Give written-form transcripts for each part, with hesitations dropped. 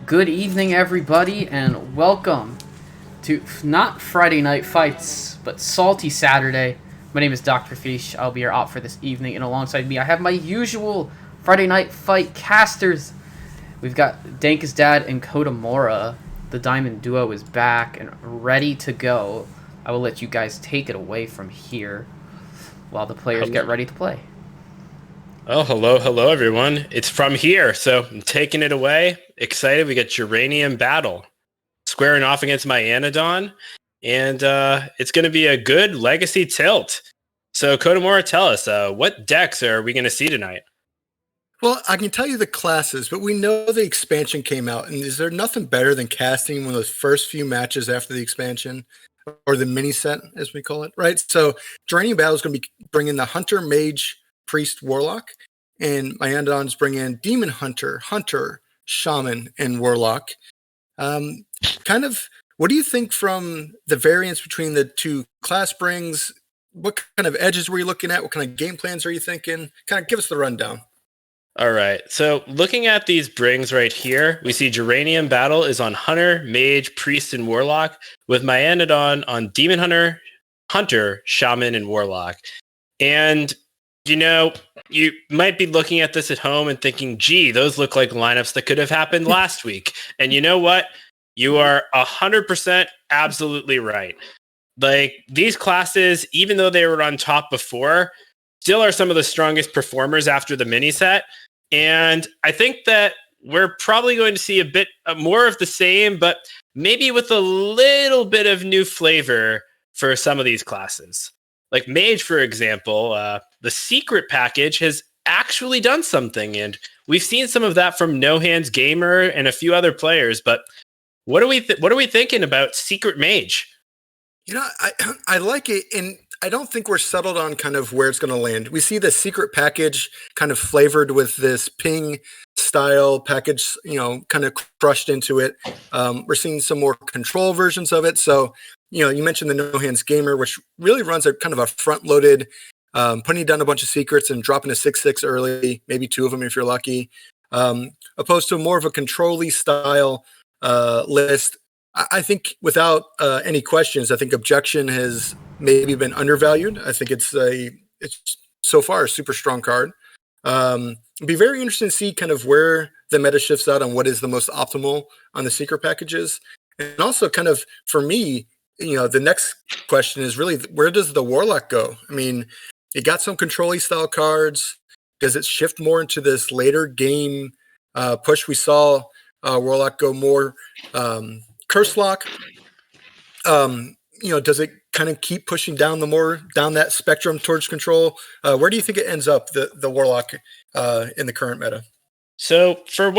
Good evening, everybody, and welcome to not Friday Night Fights, but Salty Saturday. My name is Dr. Fish. I'll be your op for this evening, and alongside me, I have my usual Friday Night Fight casters. We've got Dankus Dad and Kodamora. The Diamond Duo is back and ready to go. I will let you guys take it away from here while the players get ready to play. Oh, hello, everyone. It's from here, so I'm taking it away. Excited. We got Geranium Battle squaring off against Myanodon, and it's going to be a good legacy tilt. So, Kodamora, tell us, what decks are we going to see tonight? Well, I can tell you the classes, but we know the expansion came out, and is there nothing better than casting one of those first few matches after the expansion, or the mini set, as we call it, right? So, Geranium Battle is going to be bringing the Hunter, Mage, Priest, Warlock, and Myanodon's bringing in Demon Hunter, Shaman, and Warlock. What do you think from the variance between the two class brings? What kind of edges were you looking at? What kind of game plans are you thinking? Kind of give us the rundown. All right. So looking at these brings right here, we see Geranium Battle is on Hunter, Mage, Priest, and Warlock, with Myanodon on Demon Hunter, Shaman, and Warlock. And, you might be looking at this at home and thinking, gee, those look like lineups that could have happened last week. And you know what? You are 100% absolutely right. Like, these classes, even though they were on top before, still are some of the strongest performers after the mini set. And I think that we're probably going to see a bit more of the same, but maybe with a little bit of new flavor for some of these classes. Like Mage, for example, the secret package has actually done something, and we've seen some of that from No Hands Gamer and a few other players. But what are we thinking about Secret Mage? I like it, and I don't think we're settled on kind of where it's going to land. We see the secret package kind of flavored with this ping style package, kind of crushed into it. We're seeing some more control versions of it. So, you mentioned the No Hands Gamer, which really runs a kind of a front-loaded, putting down a bunch of secrets and dropping a 6/6 early, maybe two of them if you're lucky, opposed to more of a control-y style list. I think without any questions, I think Objection has maybe been undervalued. I think it's so far a super strong card. It'd be very interesting to see kind of where the meta shifts out on what is the most optimal on the secret packages. And also kind of, for me, the next question is really, where does the Warlock go? I mean, it got some control-y style cards. Does it shift more into this later game push? We saw Warlock go more Curse Lock. Does it kind of keep pushing down that spectrum towards control? Where do you think it ends up, the Warlock in the current meta? So for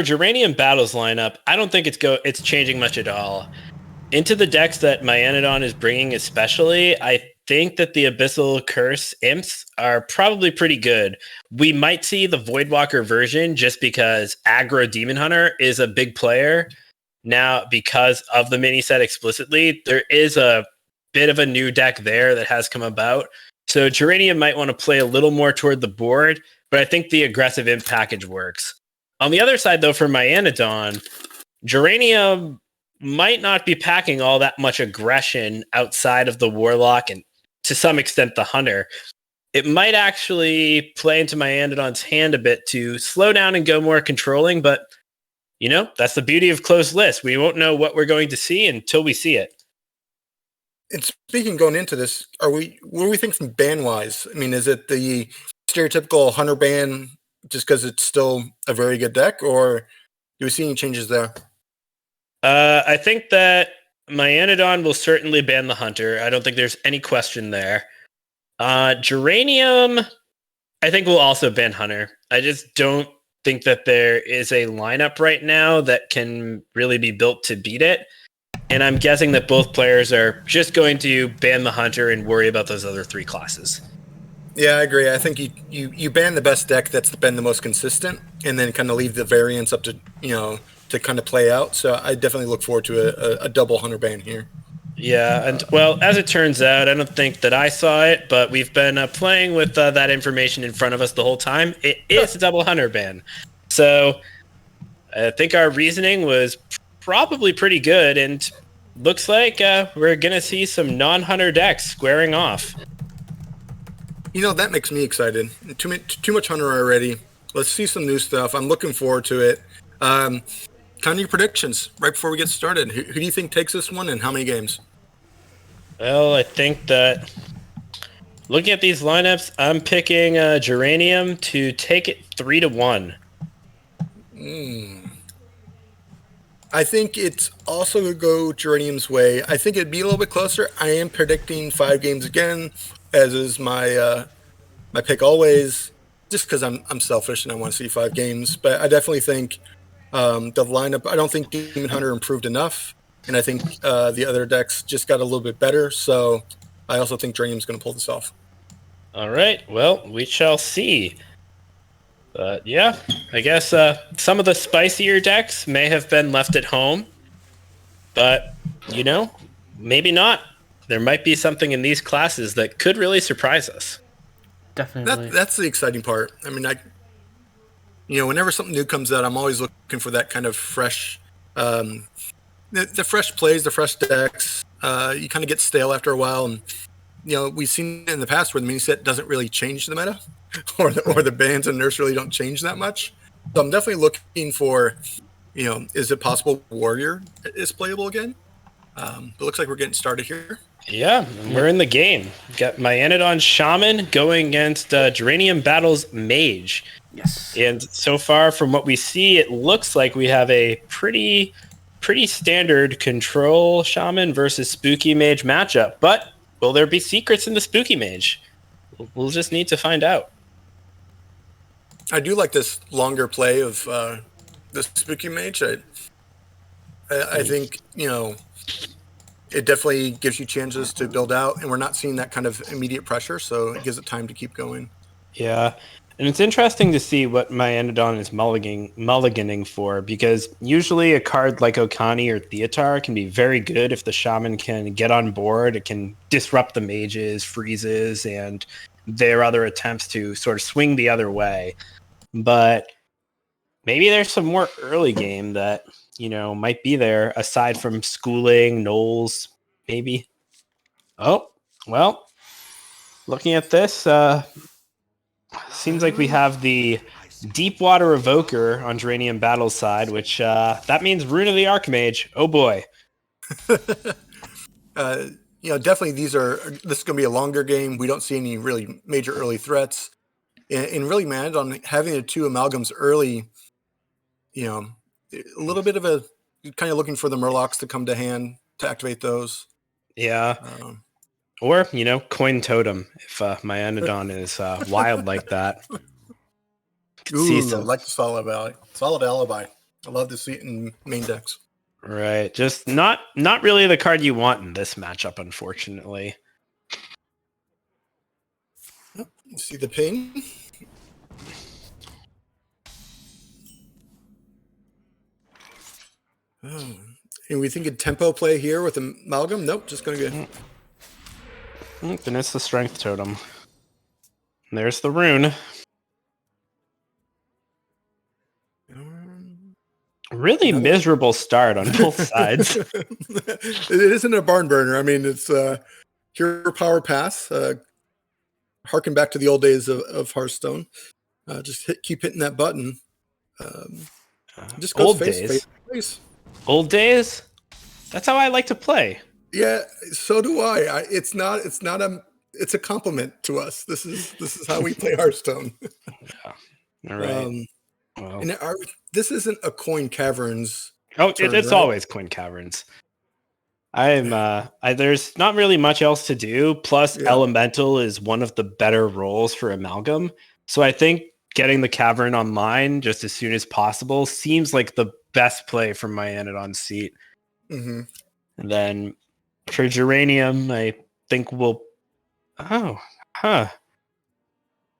Geranium Battle's lineup, I don't think it's changing much at all. Into the decks that Myanodon is bringing, especially, I think that the Abyssal Curse imps are probably pretty good. We might see the Voidwalker version just because Aggro Demon Hunter is a big player. Now, because of the mini set explicitly, there is a bit of a new deck there that has come about. So Geranium might want to play a little more toward the board, but I think the aggressive imp package works. On the other side, though, for Myanodon, Geranium might not be packing all that much aggression outside of the Warlock and to some extent the Hunter. It might actually play into Myanodon's hand a bit to slow down and go more controlling, but that's the beauty of closed lists. We won't know what we're going to see until we see it. And speaking going into this, what do we think from ban-wise? I mean, is it the stereotypical Hunter ban just because it's still a very good deck, or do we see any changes there? I think that Myanodon will certainly ban the Hunter. I don't think there's any question there. Geranium, I think, will also ban Hunter. I just don't think that there is a lineup right now that can really be built to beat it. And I'm guessing that both players are just going to ban the Hunter and worry about those other three classes. Yeah, I agree. I think you ban the best deck that's been the most consistent, and then kind of leave the variance up to to kind of play out. So I definitely look forward to a double Hunter ban here. Yeah, and well, as it turns out, I don't think that I saw it, but we've been playing with that information in front of us the whole time. It is a double Hunter ban. So I think our reasoning was probably pretty good, and looks like we're going to see some non-hunter decks squaring off. That makes me excited. Too much hunter already. Let's see some new stuff. I'm looking forward to it. Kind of your predictions right before we get started. Who do you think takes this one, and how many games? Well, I think that looking at these lineups, I'm picking Geranium to take it 3-1. I think it's also going to go Geranium's way. I think it'd be a little bit closer. I am predicting 5 games again, as is my my pick always, just because I'm selfish and I want to see 5 games. But I definitely think the lineup, I don't think Demon Hunter improved enough. And I think the other decks just got a little bit better. So I also think Geranium's going to pull this off. All right. Well, we shall see. But yeah, I guess some of the spicier decks may have been left at home. But, maybe not. There might be something in these classes that could really surprise us. Definitely. That's the exciting part. I mean, whenever something new comes out, I'm always looking for that kind of fresh, the fresh plays, the fresh decks. You kind of get stale after a while, and we've seen it in the past where the mini set doesn't really change the meta, or the bans and nerfs really don't change that much. So I'm definitely looking for, is it possible Warrior is playable again? It looks like we're getting started here. Yeah, we're in the game. Got Myanodon Shaman going against Geranium Battles Mage. Yes. And so far, from what we see, it looks like we have a pretty standard Control Shaman versus Spooky Mage matchup. But will there be secrets in the Spooky Mage? We'll just need to find out. I do like this longer play of the Spooky Mage. I think, it definitely gives you chances to build out, and we're not seeing that kind of immediate pressure, so it gives it time to keep going. Yeah, and it's interesting to see what Myanodon is mulliganing for, because usually a card like Okani or Theatar can be very good if the Shaman can get on board. It can disrupt the mages, freezes, and their other attempts to sort of swing the other way. But maybe there's some more early game that might be there aside from schooling, Knowles, maybe. Oh, well, looking at this, seems like we have the Deepwater Evoker on Geranium Battle's side, which that means Rune of the Archmage. Oh boy. Definitely this is going to be a longer game. We don't see any really major early threats. And really, man, on having the 2 amalgams early, a little bit of a kind of looking for the Murlocs to come to hand to activate those. Yeah. Or, Coin Totem if Myanodon is wild like that. I like the Solid Alibi. I love to see it in main decks. Right. Just not really the card you want in this matchup, unfortunately. You see the ping? Oh. And we think a tempo play here with Amalgam? Nope, just going to go. Then it's the Strength Totem. And there's the rune. Really miserable start on both sides. It isn't a barn burner. I mean, it's Hero Power Pass. Harken back to the old days of Hearthstone. Just keep hitting that button. Just goes old face. Days. Old days? That's how I like to play. Yeah, so do I. It's a compliment to us. This is how we play Hearthstone. Yeah. All right. Well. And this isn't a Coin Caverns. Oh, it's always Coin Caverns. There's not really much else to do. Plus, Elemental is one of the better roles for Amalgam. So I think getting the Cavern online just as soon as possible seems like the best play from Myanodon's seat. Mm-hmm. And then for Geranium, I think we'll. Oh, huh.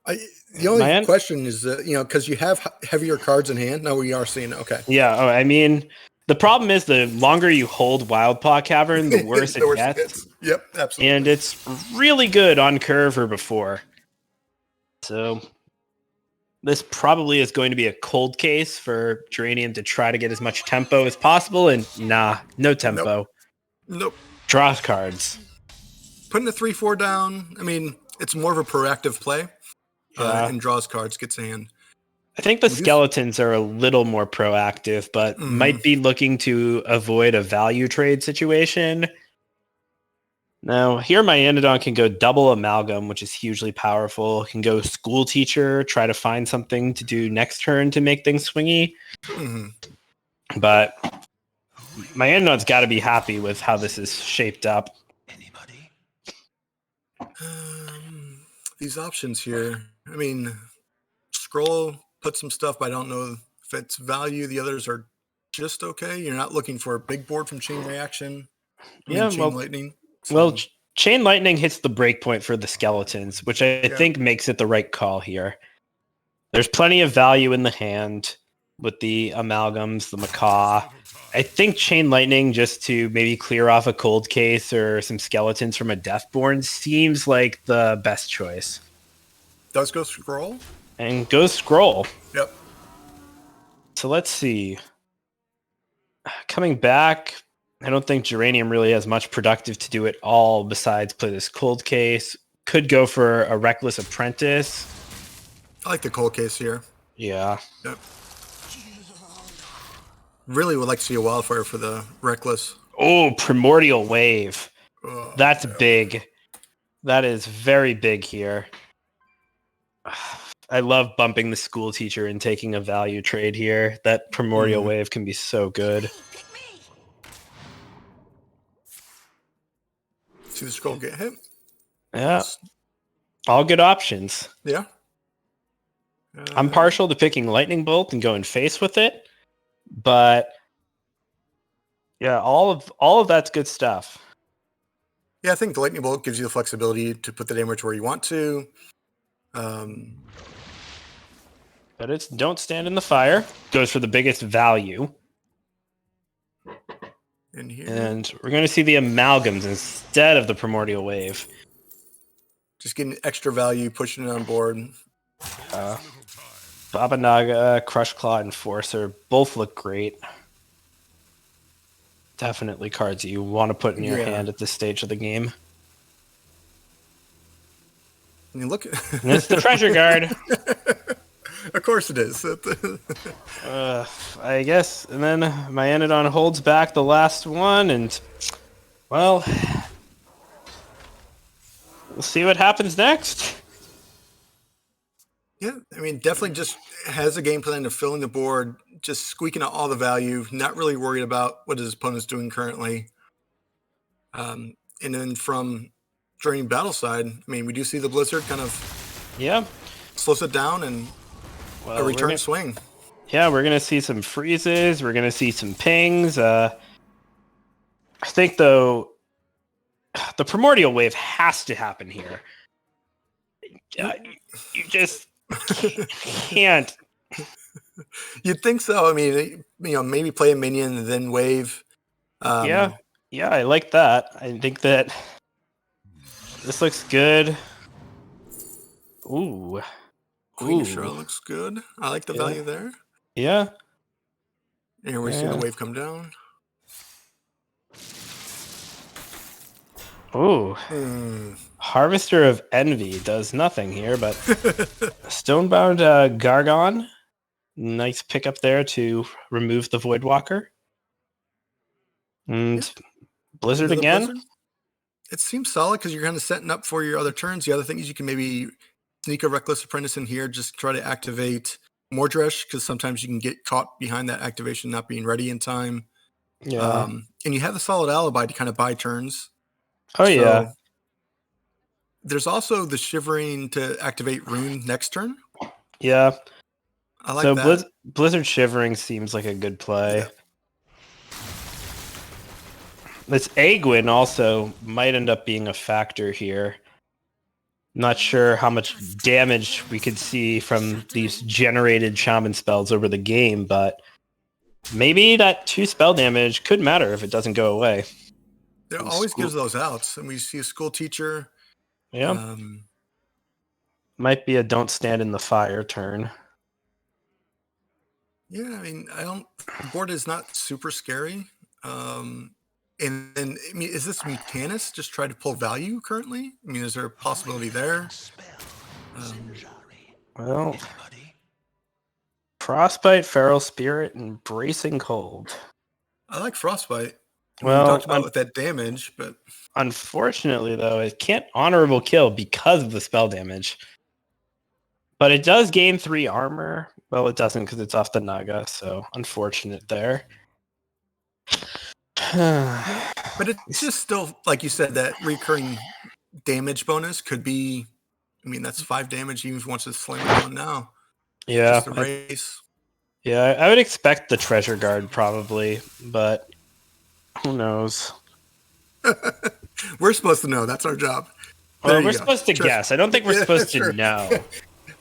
The only question is, because you have heavier cards in hand. Now we are seeing it. Okay. Yeah. Oh, I mean, the problem is the longer you hold Wildpaw Cavern, the worse it gets. Yep, absolutely. And it's really good on curve or before. So This probably is going to be a cold case for Geranium to try to get as much tempo as possible, and no tempo. Nope. Draws cards. Putting the 3/4 down, I mean, it's more of a proactive play. Yeah. And draws cards, gets a hand. I think the skeletons are a little more proactive, but might be looking to avoid a value trade situation. Now, here my Anodon can go double Amalgam, which is hugely powerful. Can go School Teacher, try to find something to do next turn to make things swingy. But my Anodon's got to be happy with how this is shaped up. These options here, I mean, scroll, put some stuff, but I don't know if it's value. The others are just okay. You're not looking for a big board from Chain Reaction. Chain Lightning. So. Well, Chain Lightning hits the breakpoint for the skeletons, which I think makes it the right call here. There's plenty of value in the hand with the Amalgams, the Macaw. I think Chain Lightning, just to maybe clear off a cold case or some skeletons from a Deathborn, seems like the best choice. Does go scroll? And goes scroll. Yep. So let's see. Coming back, I don't think Geranium really has much productive to do at all besides play this cold case. Could go for a Reckless Apprentice. I like the cold case here. Yeah. Yep. Really would like to see a Wildfire for the Reckless. Oh, Primordial Wave. That's big. That is very big here. I love bumping the School Teacher and taking a value trade here. That Primordial Wave can be so good. See the scroll get hit? Yeah. All good options. Yeah. I'm partial to picking Lightning Bolt and going face with it. But yeah, all of that's good stuff. Yeah, I think the Lightning Bolt gives you the flexibility to put the damage where you want to. But it's don't stand in the fire. Goes for the biggest value. In here. And we're going to see the Amalgams instead of the Primordial Wave. Just getting extra value, pushing it on board. Baba Naga, Crush Claw, Enforcer both look great. Definitely cards you want to put in your hand at this stage of the game. I mean, look. And it's the Treasure Guard. Of course it is. I guess. And then my Anodon holds back the last one, and well, we'll see what happens next. Yeah, I mean, definitely just has a game plan to fill in the board, just squeaking out all the value, not really worried about what his opponent's doing currently. And then from Draining Battle side, I mean, we do see the Blizzard kind of slows it down and a return swing. Yeah, we're going to see some freezes. We're going to see some pings. I think, though, the Primordial Wave has to happen here. You just can't. You'd think so. I mean, maybe play a minion and then wave. Yeah, I like that. I think that this looks good. Ooh. Queen of Charlotte looks good. I like the value there. Yeah. And here we see the wave come down. Ooh. Harvester of Envy does nothing here, but Stonebound Gargon. Nice pickup there to remove the Voidwalker. And Blizzard again. Blizzard. It seems solid because you're kind of setting up for your other turns. The other thing is you can maybe sneak a Reckless Apprentice in here, just try to activate Mordresh, because sometimes you can get caught behind that activation not being ready in time. Yeah. And you have the solid alibi to kind of buy turns. Oh, yeah. There's also the Shivering to activate Rune next turn. Yeah. I like that. Blizzard Shivering seems like a good play. Yeah. This Aegwynn also might end up being a factor here. Not sure how much damage we could see from these generated shaman spells over the game, but maybe that 2 spell damage could matter if it doesn't go away. It always gives those outs, and we see a School Teacher. Yeah. Might be a don't stand in the fire turn. Yeah, I mean, I don't. The board is not super scary. And then, I mean, is this Mutanus just try to pull value currently? I mean, is there a possibility there? Um, Well, Frostbite, Feral Spirit, and Bracing Cold. I like Frostbite. I mean, we Well, talked about with that damage, but unfortunately, though, it can't honorable kill because of the spell damage. But it does gain 3 armor. Well, it doesn't because it's off the Naga, so unfortunate there. but it's just still like you said, that recurring damage bonus could be. I mean, that's 5 damage even if he wants to slam it down now. Yeah, Just the race. I would expect the Treasure Guard probably, but who knows? We're supposed to know. That's our job. Well, we're supposed to guess. I don't think we're supposed to know.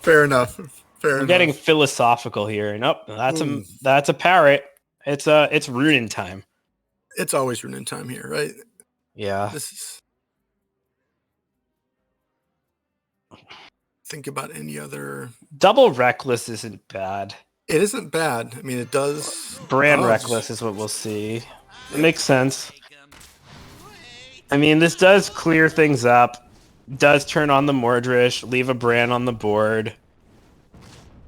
Fair enough. We're getting philosophical here. Nope, that's a parrot. It's Runin time. It's always Runin time here, right? Yeah. This is. Think about any other. Double Reckless isn't bad. It isn't bad. I mean, it does. Brand Reckless is what we'll see. It makes sense. I mean, this does clear things up. Does turn on the Mordrish, leave a Bran on the board.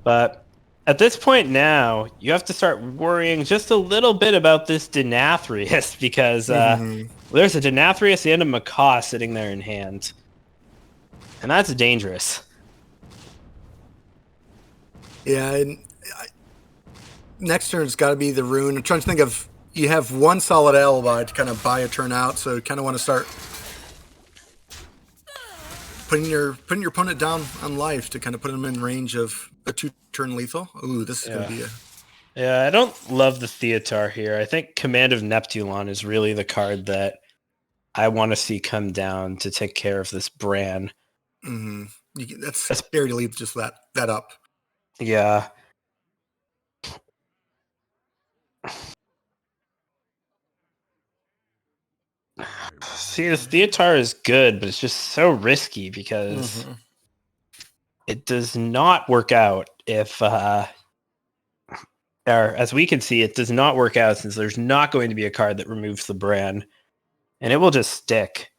But at this point now, you have to start worrying just a little bit about this Denathrius because there's a Denathrius and a Macaw sitting there in hand. And that's dangerous. Yeah, and next turn's got to be the Rune. I'm trying to think of, you have one solid alibi to kind of buy a turn out, so you kind of want to start putting your opponent down on life to kind of put him in range of a 2-turn lethal. Ooh, this is going to be a... Yeah, I don't love the Theotar here. I think Command of Neptulon is really the card that I want to see come down to take care of this Bran. That's scary to leave just that up. Yeah. See, this Theotar is good, but it's just so risky because it does not work out if, or as we can see, it does not work out since there's not going to be a card that removes the Bran, and it will just stick.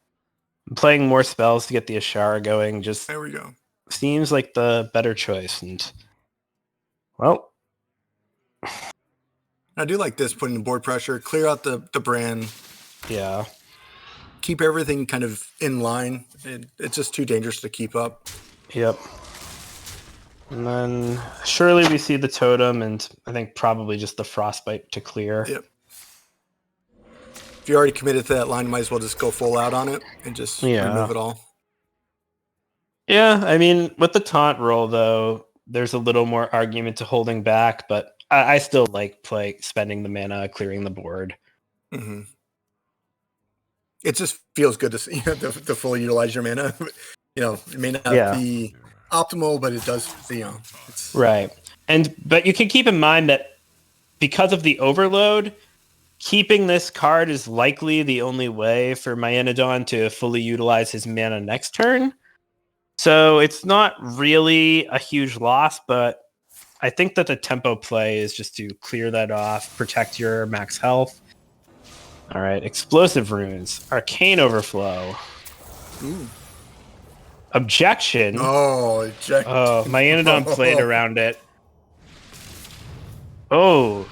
Playing more spells to get the Ashara going just there we go. Seems like the better choice, and well, I do like this, putting the board pressure, clear out the Bran. Yeah. Keep everything kind of in line. It's just too dangerous to keep up. Yep. And then surely we see the totem, and I think probably just the Frostbite to clear. Yep. If you're already committed to that line, you might as well just go full out on it and just remove it all. Yeah, I mean, with the taunt roll, though, there's a little more argument to holding back, but I still like spending the mana, clearing the board. It just feels good to see to fully utilize your mana. It may not be optimal, but it does. It's... Right. But you can keep in mind that because of the overload, keeping this card is likely the only way for Myanodon to fully utilize his mana next turn. So it's not really a huge loss, but I think that the tempo play is just to clear that off, protect your max health. All right, Explosive Runes, Arcane Overflow. Ooh. Objection. Oh, Myanodon played around it. Oh,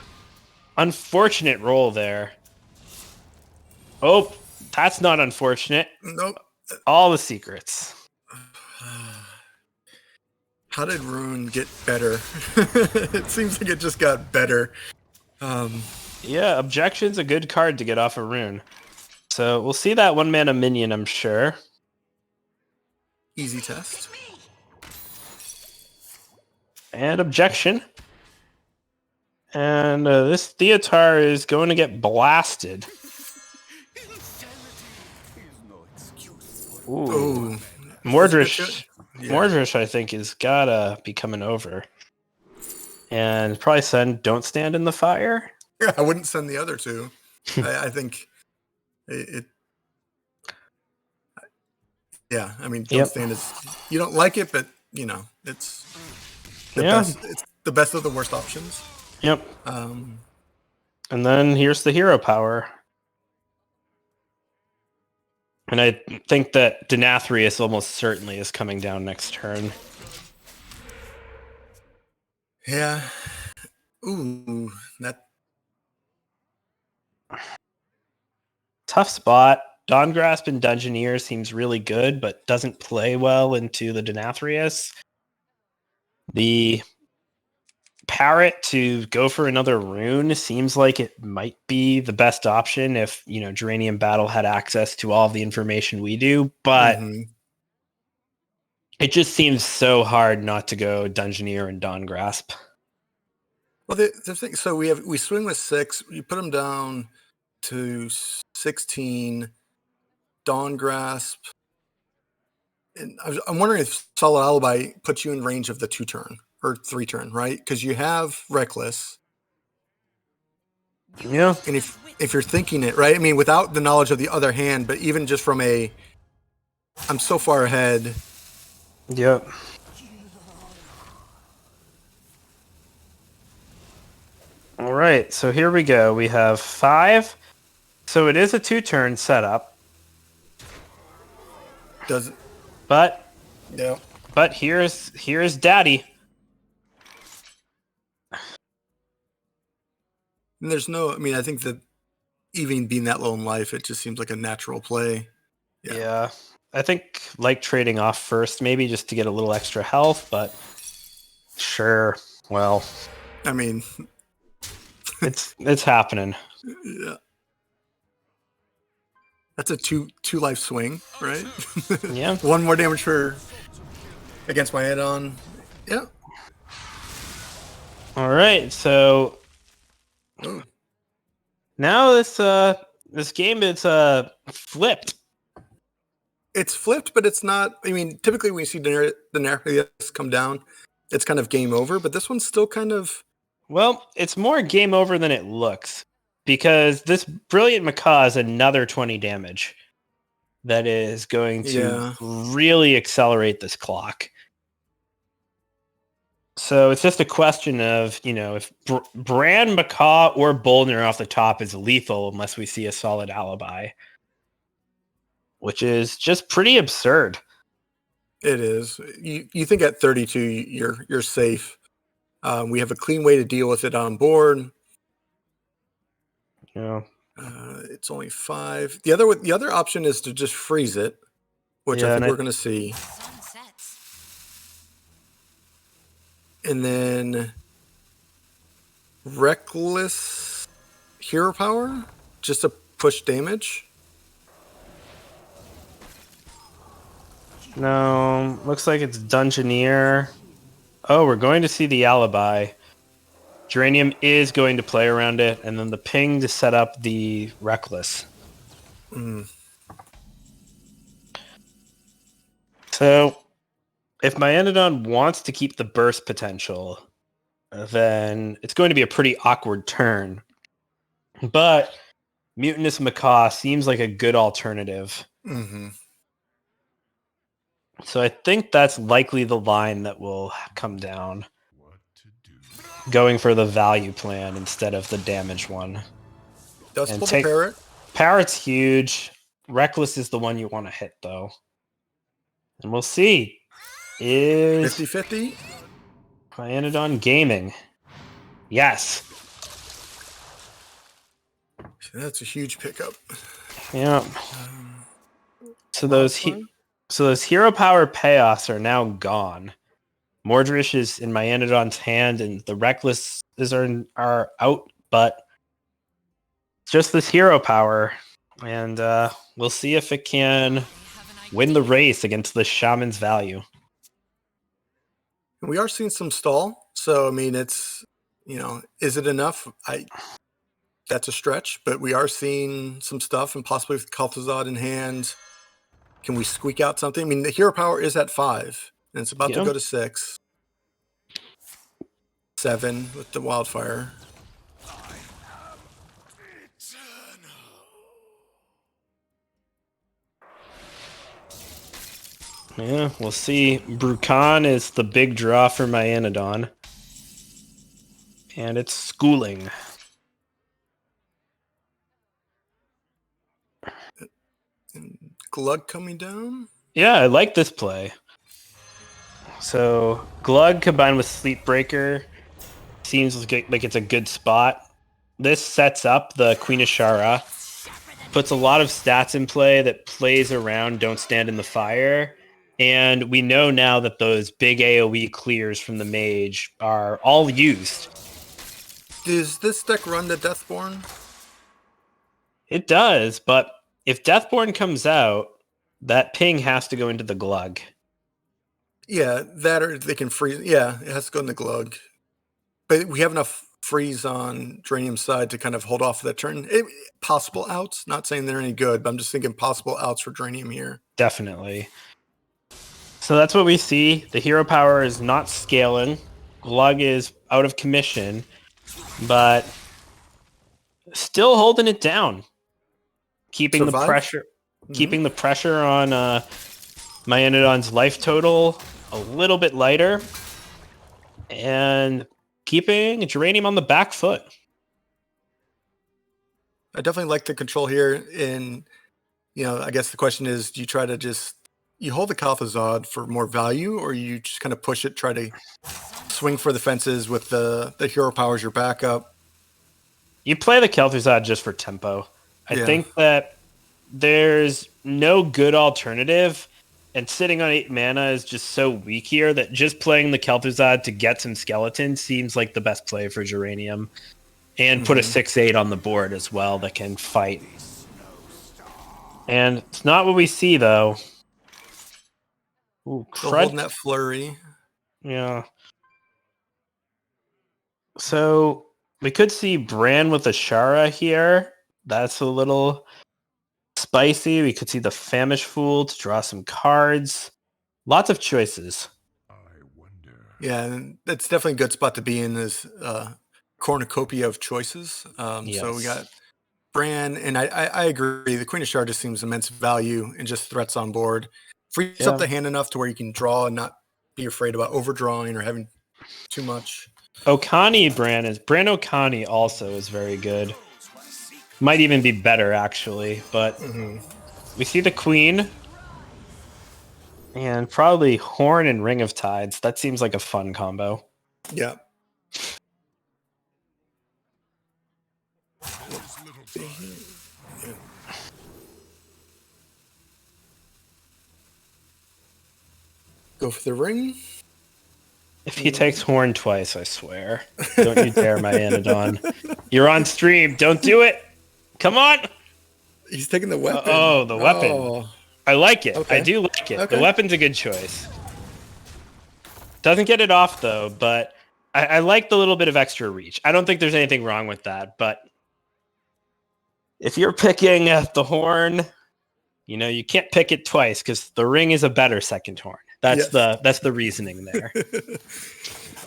unfortunate roll there. Oh, that's not unfortunate. Nope. All the secrets. How did Rune get better? It seems like it just got better. Yeah, Objection's a good card to get off a Rune. So we'll see that 1-mana minion, I'm sure. Easy test. And Objection. And this Theotar is going to get blasted. Ooh. Mordrish, I think, is gotta be coming over. And probably send Don't Stand in the Fire. Yeah, I wouldn't send the other two. I think it. Yeah, I mean, Don't Stand is, you don't like it, but it's the best. It's the best of the worst options. Yep. Um, And then here's the hero power. And I think that Denathrius almost certainly is coming down next turn. yeah. Ooh, that. Tough spot. Dawn Grasp and Dungeoneer seems really good, but doesn't play well into the Denathrius. The Parrot to go for another rune seems like it might be the best option if, Geranium Battle had access to all of the information we do, but it just seems so hard not to go Dungeoneer and Dawn Grasp. Well, the thing. So we swing with 6. You put them down to 16. Dawn Grasp. And I'm wondering if Solid Alibi puts you in range of the 2-turn or 3-turn, right? Because you have Reckless. Yeah. And if you're thinking it, right? I mean, without the knowledge of the other hand, but even just from I'm so far ahead. Yep. All right, so here we go. We have 5. So it is a 2-turn setup. Does it? But Yeah. But here's Daddy. And there's no. I mean, I think that even being that low in life, it just seems like a natural play. Yeah. I think like trading off first, maybe just to get a little extra health, but sure. Well, I mean, it's happening. Yeah. That's a two life swing, right? Yeah. 1 more damage for against my head on. Yeah. All right. So now this game is flipped. It's flipped, but it's not. I mean, typically when you see Daenerys come down, it's kind of game over. But this one's still kind of. Well, it's more game over than it looks because this Brilliant Macaw is another 20 damage that is going to really accelerate this clock. So it's just a question of, if Bran, Macaw, or Bolner off the top is lethal unless we see a Solid Alibi, which is just pretty absurd. It is. You think at 32 you're safe. We have a clean way to deal with it on board. Yeah. It's only 5. The other option is to just freeze it, which I think we're going to see. And then Reckless Hero Power, just to push damage. No, looks like it's Dungeoneer. Oh, we're going to see the Alibi. Geranium is going to play around it, and then the ping to set up the Reckless. So, if Myanodon wants to keep the burst potential, then it's going to be a pretty awkward turn. But Mutinous Macaw seems like a good alternative. Mm-hmm. So I think that's likely the line that will come down. Going for the value plan instead of the damage one. Does pull the Parrot. Parrot's huge. Reckless is the one you want to hit, though. And we'll see. Is 50-50? Myanodon gaming? Yes. That's a huge pickup. Yeah. So those hero power payoffs are now gone. Mordrish is in Myanodon's hand, and the Reckless are out, but just this hero power, and we'll see if it can win the race against the Shaman's value. We are seeing some stall, so I mean, it's is it enough? That's a stretch, but we are seeing some stuff, and possibly with Kalthazad in hand, can we squeak out something? I mean, the hero power is at 5, and it's about to go to 6. 7 with the wildfire. Yeah, we'll see. Brukan is the big draw for Myanodon. And it's schooling. And Glug coming down. Yeah, I like this play. So Glug combined with Sleepbreaker seems like it's a good spot. This sets up the Queen of Shara, puts a lot of stats in play that plays around Don't Stand in the Fire. And we know now that those big AoE clears from the mage are all used. Does this deck run the Deathborn? It does, but if Deathborn comes out, that ping has to go into the Glug. Yeah, that or they can freeze. Yeah, it has to go in the Glug. But we have enough freeze on Dranium's side to kind of hold off that turn. Possible outs. Not saying they're any good, but I'm just thinking possible outs for Dranium here. Definitely. So that's what we see. The hero power is not scaling. Glug is out of commission, but still holding it down. Keeping Survive? the pressure. Keeping the pressure on Myanodon's life total a little bit lighter. And keeping Geranium on the back foot. I definitely like the control here. And, I guess the question is, do you try to you hold the Kalthazad for more value, or you just kind of push it, try to swing for the fences with the hero powers your backup? You play the Kel'Thuzad just for tempo. I think that there's no good alternative, and sitting on 8 mana is just so weak here that just playing the Kel'Thuzad to get some skeletons seems like the best play for Geranium. And put a 6/8 on the board as well that can fight. And it's not what we see, though. Ooh, Still holding that flurry. Yeah. So we could see Bran with a Shara here. That's a little spicy. We could see the Famish Fool to draw some cards. Lots of choices. Yeah, and that's definitely a good spot to be in this cornucopia of choices. Yes. So we got Bran, and I agree. The Queen of Shara just seems immense value and just threats on board. Frees up the hand enough to where you can draw and not be afraid about overdrawing or having too much. Bran Okani also is very good. Might even be better, actually. But we see the Queen. And probably Horn and Ring of Tides. That seems like a fun combo. Yeah. Go for the ring. If he takes Horn twice, I swear. Don't you dare, my Anodon. You're on stream. Don't do it. Come on. He's taking the weapon. The weapon. Oh. I like it. Okay. I do like it. Okay. The weapon's a good choice. Doesn't get it off, though, but I like the little bit of extra reach. I don't think there's anything wrong with that, but if you're picking the Horn, you can't pick it twice because the ring is a better second Horn. That's the reasoning there.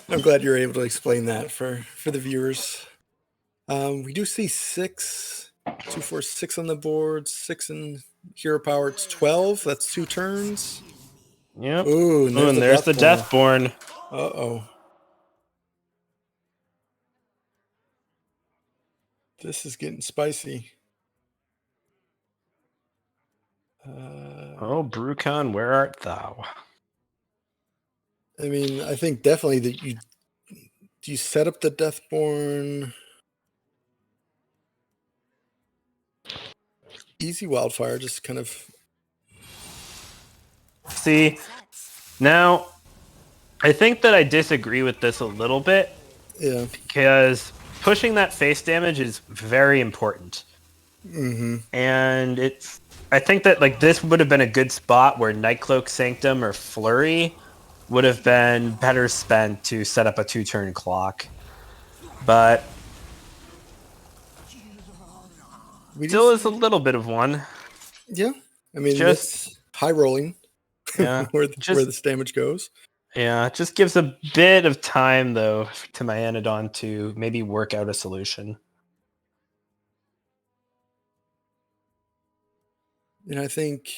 I'm glad you're able to explain that for the viewers. We do see 6, 2, 4, 6 on the board, 6 in hero power. It's 12. That's 2 turns. Yep. Ooh, and there's the Deathborn. Uh-oh. This is getting spicy. Brucon, where art thou? I mean, I think definitely that you set up the Deathborn. Easy Wildfire, just kind of. See, now I think that I disagree with this a little bit. Yeah. Because pushing that face damage is very important. And I think that this would have been a good spot where Nightcloak Sanctum or Flurry would have been better spent to set up a 2-turn clock. But still is a little bit of one. Yeah. I mean, just high rolling. Yeah. where this damage goes. Yeah, it just gives a bit of time, though, to my Anodon to maybe work out a solution. And I think,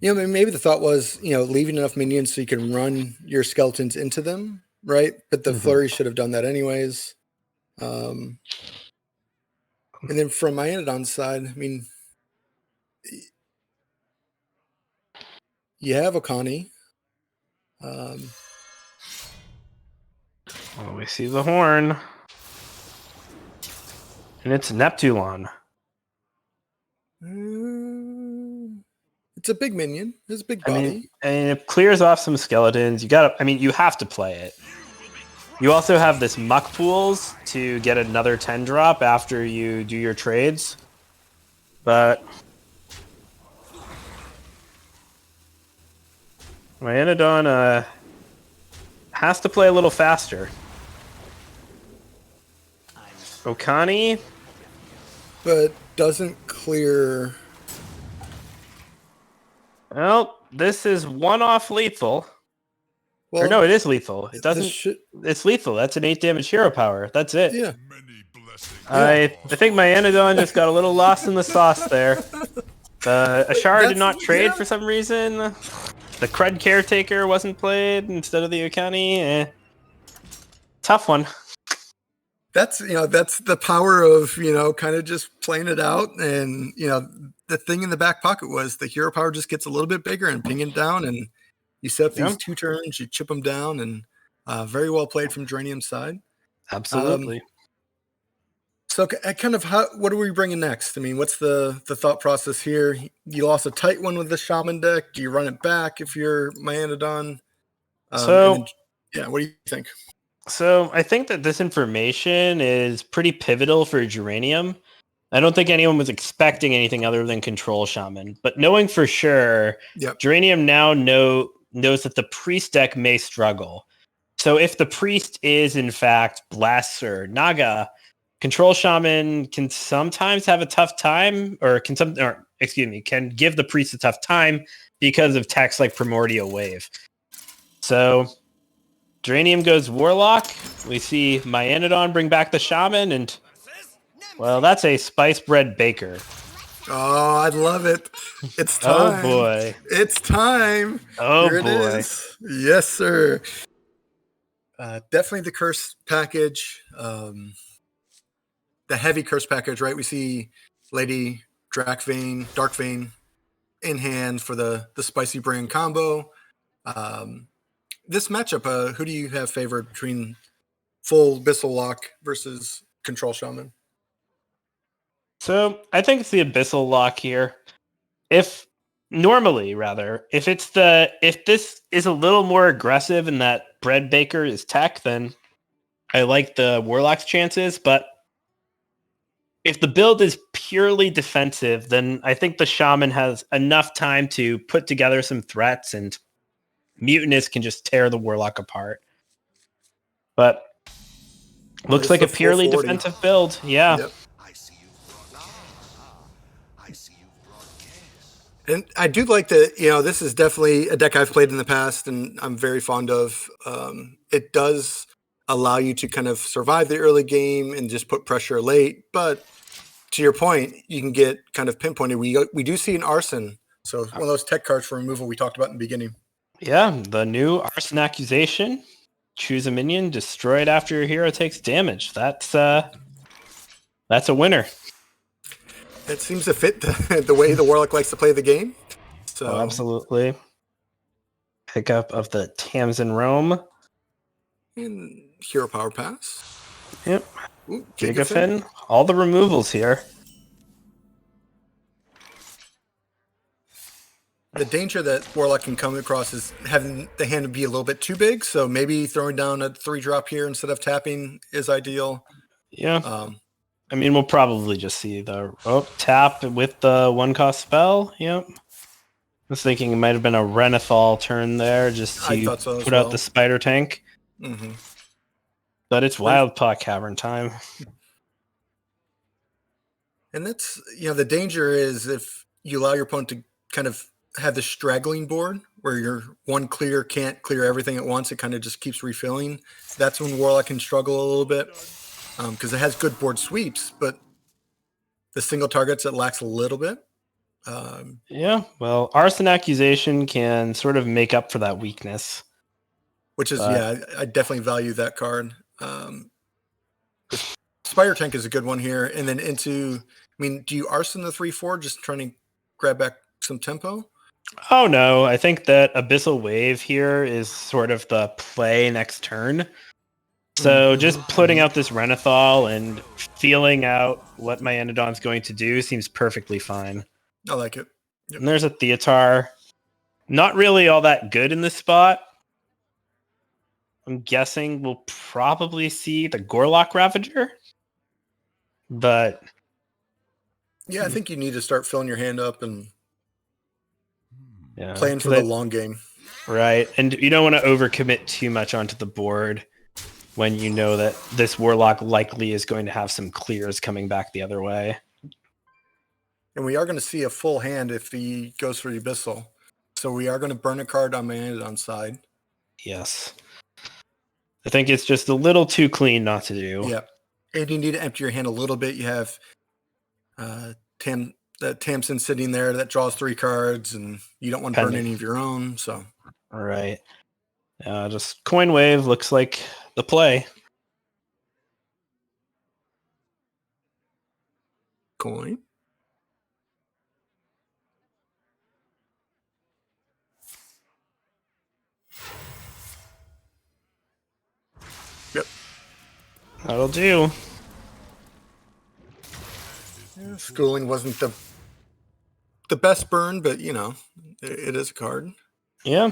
maybe the thought was, leaving enough minions so you can run your skeletons into them. right? But the Mhm. flurry should have done that anyways. And then from my Anodon side, I mean, you have Akani. Well, we see the horn. And it's Neptulon. It's a big minion. It's a big I body. mean, and it clears off some skeletons. You have to play it. You also have this muck pools to get another 10 drop after you do your trades. But my Anodon has to play a little faster. Okani, but doesn't clear. well, this is one-off lethal. Well, Or no, it is lethal. It doesn't. Should, It's lethal. That's an 8 damage hero power. That's it. yeah. I think my Anodon just got a little lost in the sauce there. Ashara did not trade for some reason. The Crud Caretaker wasn't played instead of the Okani. Tough one. That's the power of kind of just playing it out, and the thing in the back pocket was the hero power just gets a little bit bigger and ping it down, and you set up these 2 turns, you chip them down, and very well played from Geranium's side. Absolutely. So kind of what are we bringing next? I mean, what's the thought process here? You lost a tight one with the Shaman deck. Do you run it back if you're my Anodon? What do you think? So I think that this information is pretty pivotal for Geranium. I don't think anyone was expecting anything other than Control Shaman, but knowing for sure, Geranium now knows that the Priest deck may struggle. So if the Priest is in fact Bless or Naga, Control Shaman can sometimes have a tough time, can give the Priest a tough time because of techs like Primordial Wave. So Geranium goes Warlock. We see my Anodon bring back the Shaman, and well, that's a Spice Bread Baker. Oh, I love it. It's time. Oh boy. It's time. Oh Here boy. It is. Yes, sir. Definitely the curse package. The heavy curse package, right? We see Lady Darkvein in hand for the spicy brand combo. This matchup, who do you have favored between full Abyssal Lock versus Control Shaman? So I think it's the Abyssal Lock here. If this is a little more aggressive and that Bread Baker is tech, then I like the Warlock's chances. But if the build is purely defensive, then I think the Shaman has enough time to put together some threats, and Mutinous can just tear the Warlock apart. But looks like a purely defensive build. Yeah. Yep. And I do like that, this is definitely a deck I've played in the past and I'm very fond of. It does allow you to kind of survive the early game and just put pressure late. But to your point, you can get kind of pinpointed. We do see an Arson. So one of those tech cards for removal we talked about in the beginning. Yeah, the new Arson Accusation. Choose a minion, destroy it after your hero takes damage. That's a winner. It seems to fit the way the Warlock likes to play the game. So absolutely. Pickup of the Tamsin Rome. And Hero Power Pass. Yep. Gigafin. All the removals here. The danger that Warlock can come across is having the hand be a little bit too big. So maybe throwing down a 3-drop here instead of tapping is ideal. Yeah. I mean, we'll probably just see the tap with the 1-cost spell. Yep. I was thinking it might have been a Renethal turn there just to put out the Spider Tank. Mm-hmm. But it's Wild Paw Cavern time. And that's, the danger is if you allow your opponent to kind of have the straggling board where your one clear can't clear everything at once, it kind of just keeps refilling. That's when Warlock can struggle a little bit. Because it has good board sweeps, but the single targets it lacks a little bit. Yeah, well, Arson Accusation can sort of make up for that weakness. which is But- I definitely value that card. Spire Tank is a good one here, and then into. I mean, do you arson the 3/4 just trying to grab back some tempo? Oh no, I think that Abyssal Wave here is sort of the play next turn. So just putting out this Renathal and feeling out what my Enodon's going to do seems perfectly fine. I like it. Yep. And there's a Theotar. Not really all that good in this spot. I'm guessing we'll probably see the Gorlock Ravager. But Yeah, I think you need to start filling your hand up and yeah, playing for the long game. Right. And you don't want to overcommit too much onto the board when you know that this Warlock likely is going to have some clears coming back the other way. And we are going to see a full hand if he goes for the Abyssal. So we are going to burn a card on my Anodon side. Yes. I think it's just a little too clean not to do. Yeah. And you need to empty your hand a little bit. You have Tamsin sitting there that draws 3 cards, and you don't want to burn Pending. any of your own. So All right. Just Coin Wave looks like the play. coin. Yep. That'll do. Yeah, schooling wasn't the best burn, but it is a card. Yeah.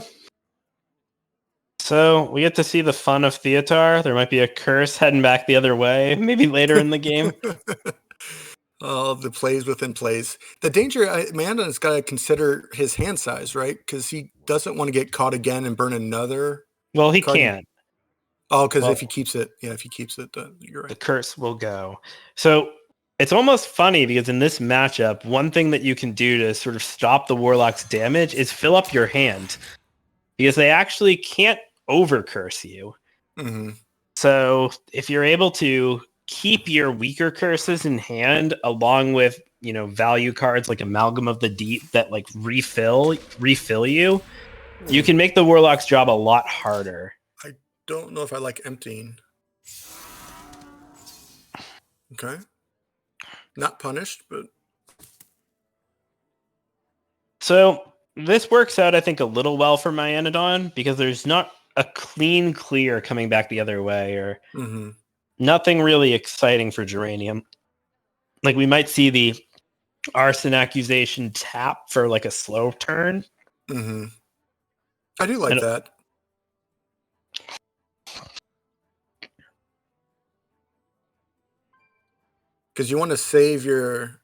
So we get to see the fun of Theotar. There might be a curse heading back the other way, maybe later in the game. Oh, the plays within plays. The danger, Amanda's got to consider his hand size, right? Because he doesn't want to get caught again and burn another. Well, he Card- can't. Oh, because Well- if he keeps it, you're The right. curse will go. So it's almost funny because in this matchup, one thing that you can do to sort of stop the Warlock's damage is fill up your hand. Because they actually can't overcurse you. Mm-hmm. So if you're able to keep your weaker curses in hand along with, value cards like Amalgam of the Deep that like refill you, you can make the Warlock's job a lot harder. Don't know if I like emptying. Okay. Not punished, but So this works out, I think, a little well for my Anodon because there's not a clean clear coming back the other way or mm-hmm. nothing really exciting for Geranium. Like we might see the Arson Accusation tap for like a slow turn. Mm-hmm. I do like And- that. Because you want to save your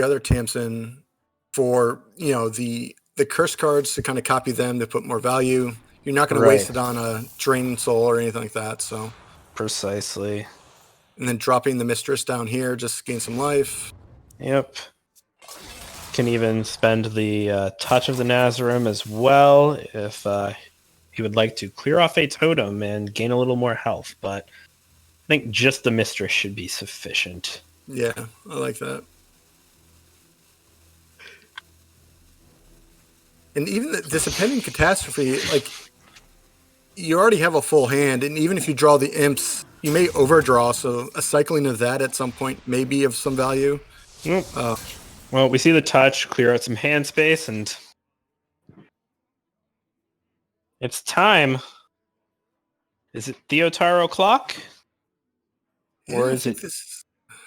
other Tamsin for the curse cards to kind of copy them to put more value. You're not going to waste it on a Drain Soul or anything like that. So Precisely. and then dropping the Mistress down here just gain some life. Yep. Can even spend the Touch of the Nazarim as well if he would like to clear off a totem and gain a little more health. But I think just the Mistress should be sufficient. Yeah, I like that. And even this impending catastrophe, like you already have a full hand, and even if you draw the imps, you may overdraw. So a cycling of that at some point may be of some value. Yep. Well, we see the touch, clear out some hand space, and it's time. Is it Theotaro o'clock? Or I is think it- this?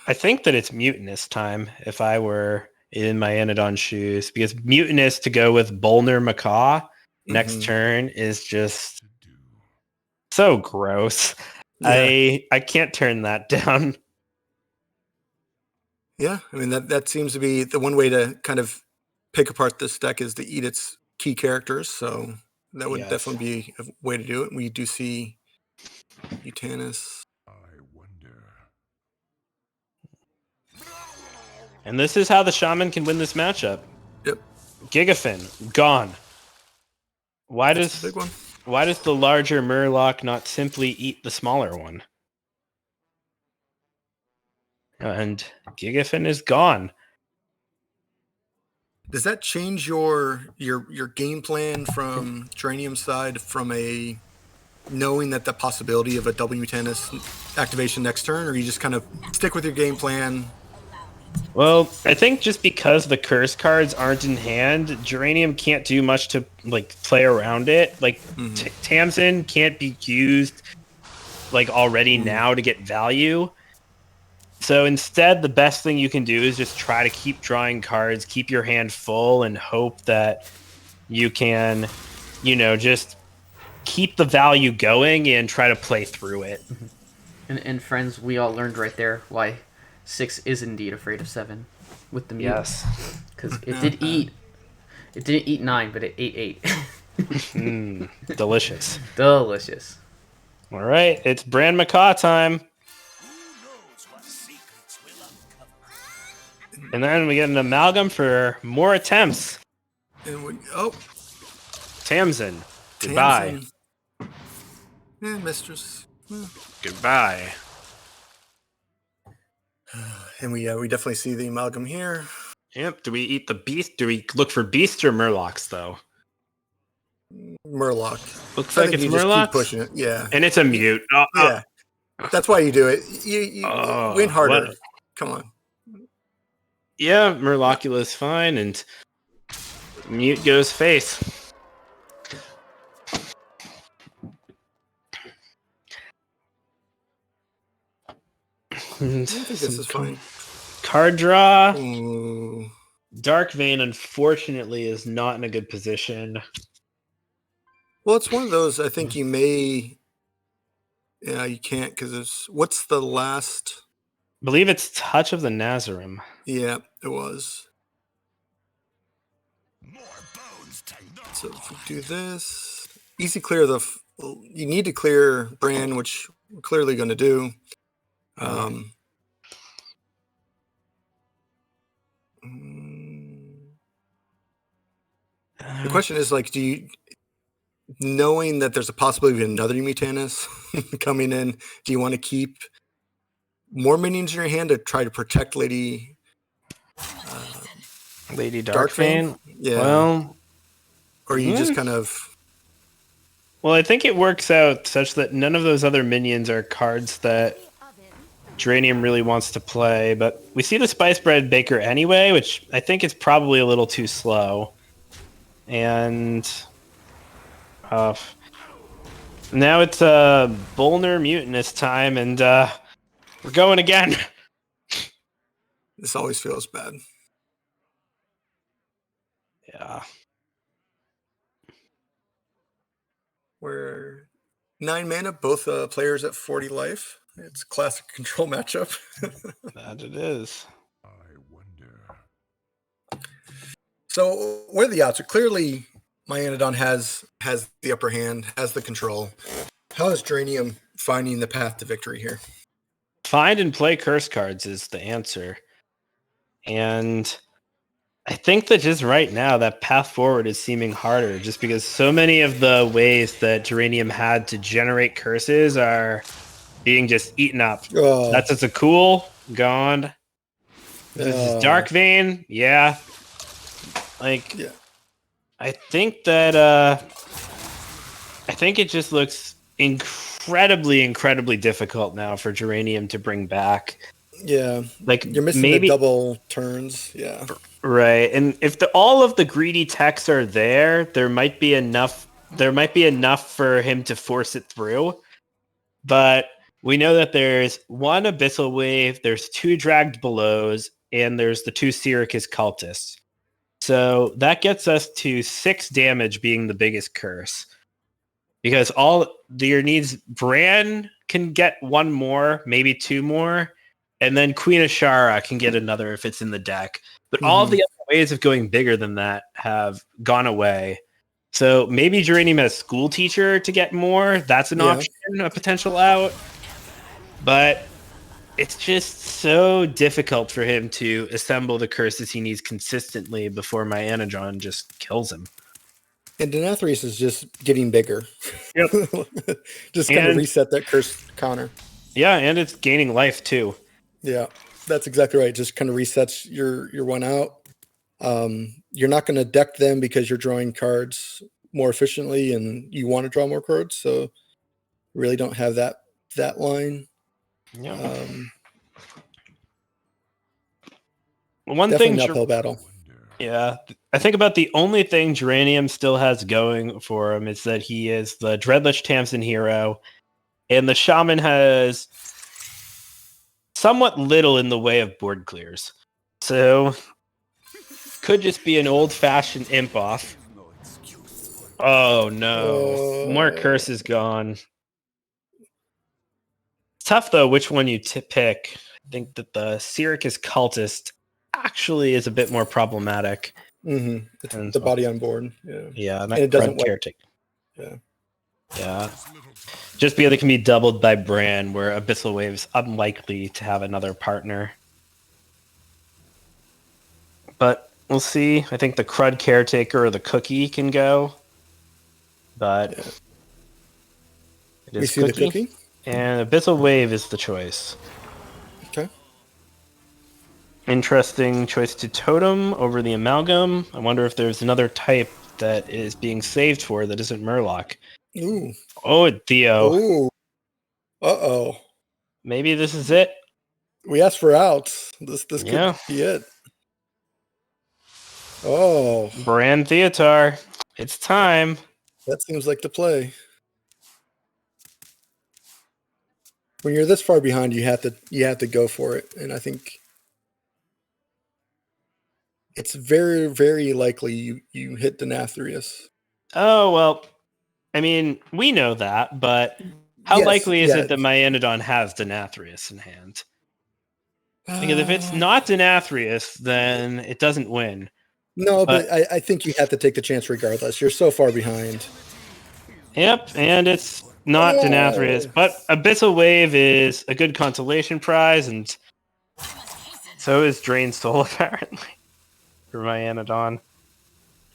I think that it's Mutinous time if I were in my Anodon shoes, because Mutinous to go with Bolner Macaw next Mhm. turn is just so gross. Yeah. I can't turn that down. Yeah, I mean that seems to be the one way to kind of pick apart this deck is to eat its key characters. So that would Yes. definitely be a way to do it. We do see Utanis. I wonder. And this is how the Shaman can win this matchup. Yep, Gigafin, gone. Why that's does a big one. Why does the larger Murloc not simply eat the smaller one? And Gigafin is gone. Does that change your game plan from Geranium's side from a knowing that the possibility of a double Mutanus activation next turn, or you just kind of stick with your game plan? Well, I think just because the curse cards aren't in hand, Geranium can't do much to like play around it. Like Tamsin can't be used like already now to get value. So instead, the best thing you can do is just try to keep drawing cards, keep your hand full, and hope that you can, just keep the value going and try to play through it. And friends, we all learned right there why 6 is indeed afraid of 7 with the mute. Yes. Because it didn't eat 9, but it ate 8. Delicious. Delicious. All right, it's Bran Macaw time. And then we get an amalgam for more attempts. And Tamsin, goodbye. Yeah, mistress. Goodbye. And we definitely see the amalgam here. Yep. Do we eat the beast? Do we look for beasts or murlocs though? Murloc. Looks I like think it's you just murloc. keep pushing it. Yeah. And it's a mute. Yeah. That's why you do it. You win harder. What? Come on. Yeah, Murlocula's fine, and mute goes face. I think this is fine. Card draw. Ooh. Dark Vein, unfortunately, is not in a good position. Well, it's one of those. I think you may. Yeah, you can't because it's. What's the last? I believe it's Touch of the Nazarim. Yeah, it was. So if we do this, easy clear the. You need to clear Bran, which we're clearly going to do. The question is like, do you, knowing that there's a possibility of another Mutanus coming in, do you want to keep more minions in your hand to try to protect Lady Darkvein? Yeah. Well, or you just kind of. Well, I think it works out such that none of those other minions are cards that Geranium really wants to play, but we see the Spice Bread Baker anyway, which I think is probably a little too slow. And now it's Bolner Mutinous time, and we're going again. This always feels bad. Yeah. We're 9 mana, both players at 40 life. It's a classic control matchup. That it is. I wonder. So what are the odds? So clearly, Myanodon has the upper hand, has the control. How is Geranium finding the path to victory here? Find and play curse cards is the answer. And I think that just right now, that path forward is seeming harder just because so many of the ways that Geranium had to generate curses are being just eaten up. Oh. That's just a cool, gone. This is Dark Vein, yeah. Like, yeah. I think that, I think it just looks incredibly difficult now for Geranium to bring back. Yeah. Like, you're missing maybe the double turns. Yeah. Right. And if all of the greedy techs are there might be enough for him to force it through. But we know that there's 1 Abyssal Wave, there's 2 Dragged Belows, and there's the 2 Syracuse Cultists. So that gets us to 6 damage being the biggest curse. Because all your needs, Bran can get 1 more, maybe 2 more, and then Queen Ashara can get another if it's in the deck. But all of the other ways of going bigger than that have gone away. So maybe Geranium has School Teacher to get more. That's an option, a potential out. But it's just so difficult for him to assemble the curses he needs consistently before Myanodon just kills him. And Denathrius is just getting bigger. Yep. Just kind of reset that curse counter. Yeah, and it's gaining life too. Yeah, that's exactly right. Just kind of resets your 1 out. you're not going to deck them because you're drawing cards more efficiently and you want to draw more cards. So really don't have that line. Yeah. One thing, an uphill battle. Yeah, I think about the only thing Geranium still has going for him is that he is the Dreadlich Tamsin hero, and the Shaman has somewhat little in the way of board clears. So, could just be an old-fashioned imp off. Oh no, more curse is gone. It's tough though which one you pick. I think that the Syracuse Cultist actually is a bit more problematic. Mm-hmm. The body on board. Yeah, and it doesn't caretaker. Yeah. Just because it can be doubled by Bran, where Abyssal Wave's unlikely to have another partner. But we'll see. I think the Crud Caretaker or the Cookie can go. But it is we see the Cookie. And Abyssal Wave is the choice. Okay. Interesting choice to Totem over the Amalgam. I wonder if there's another type that is being saved for that isn't Murloc. Ooh. Oh, Theo. Ooh. Uh-oh. Maybe this is it. We asked for outs. This could be it. Oh. Bran Theotar. It's time. That seems like the play. When you're this far behind, you have to go for it. And I think it's very, very likely you hit Denathrius. Oh, well, I mean, we know that, but how likely is it that Myanodon has Denathrius in hand? Because if it's not Denathrius, then it doesn't win. No, but I think you have to take the chance regardless. You're so far behind. Yep, and it's not Denathrius, but Abyssal Wave is a good consolation prize, and so is Drain Soul, apparently, for Myanodon.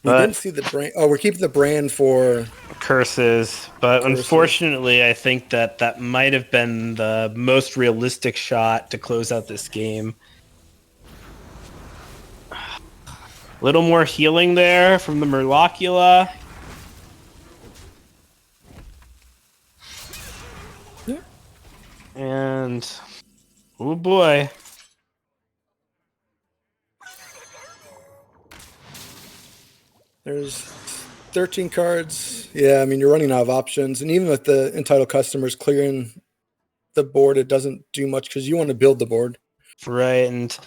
We didn't see the brand. Oh, we're keeping the brand for curses, but unfortunately, I think that might have been the most realistic shot to close out this game. A little more healing there from the Murlocula. Yeah. And oh boy. There's 13 cards. Yeah, I mean, you're running out of options. And even with the entitled customers clearing the board, it doesn't do much because you want to build the board. Right, and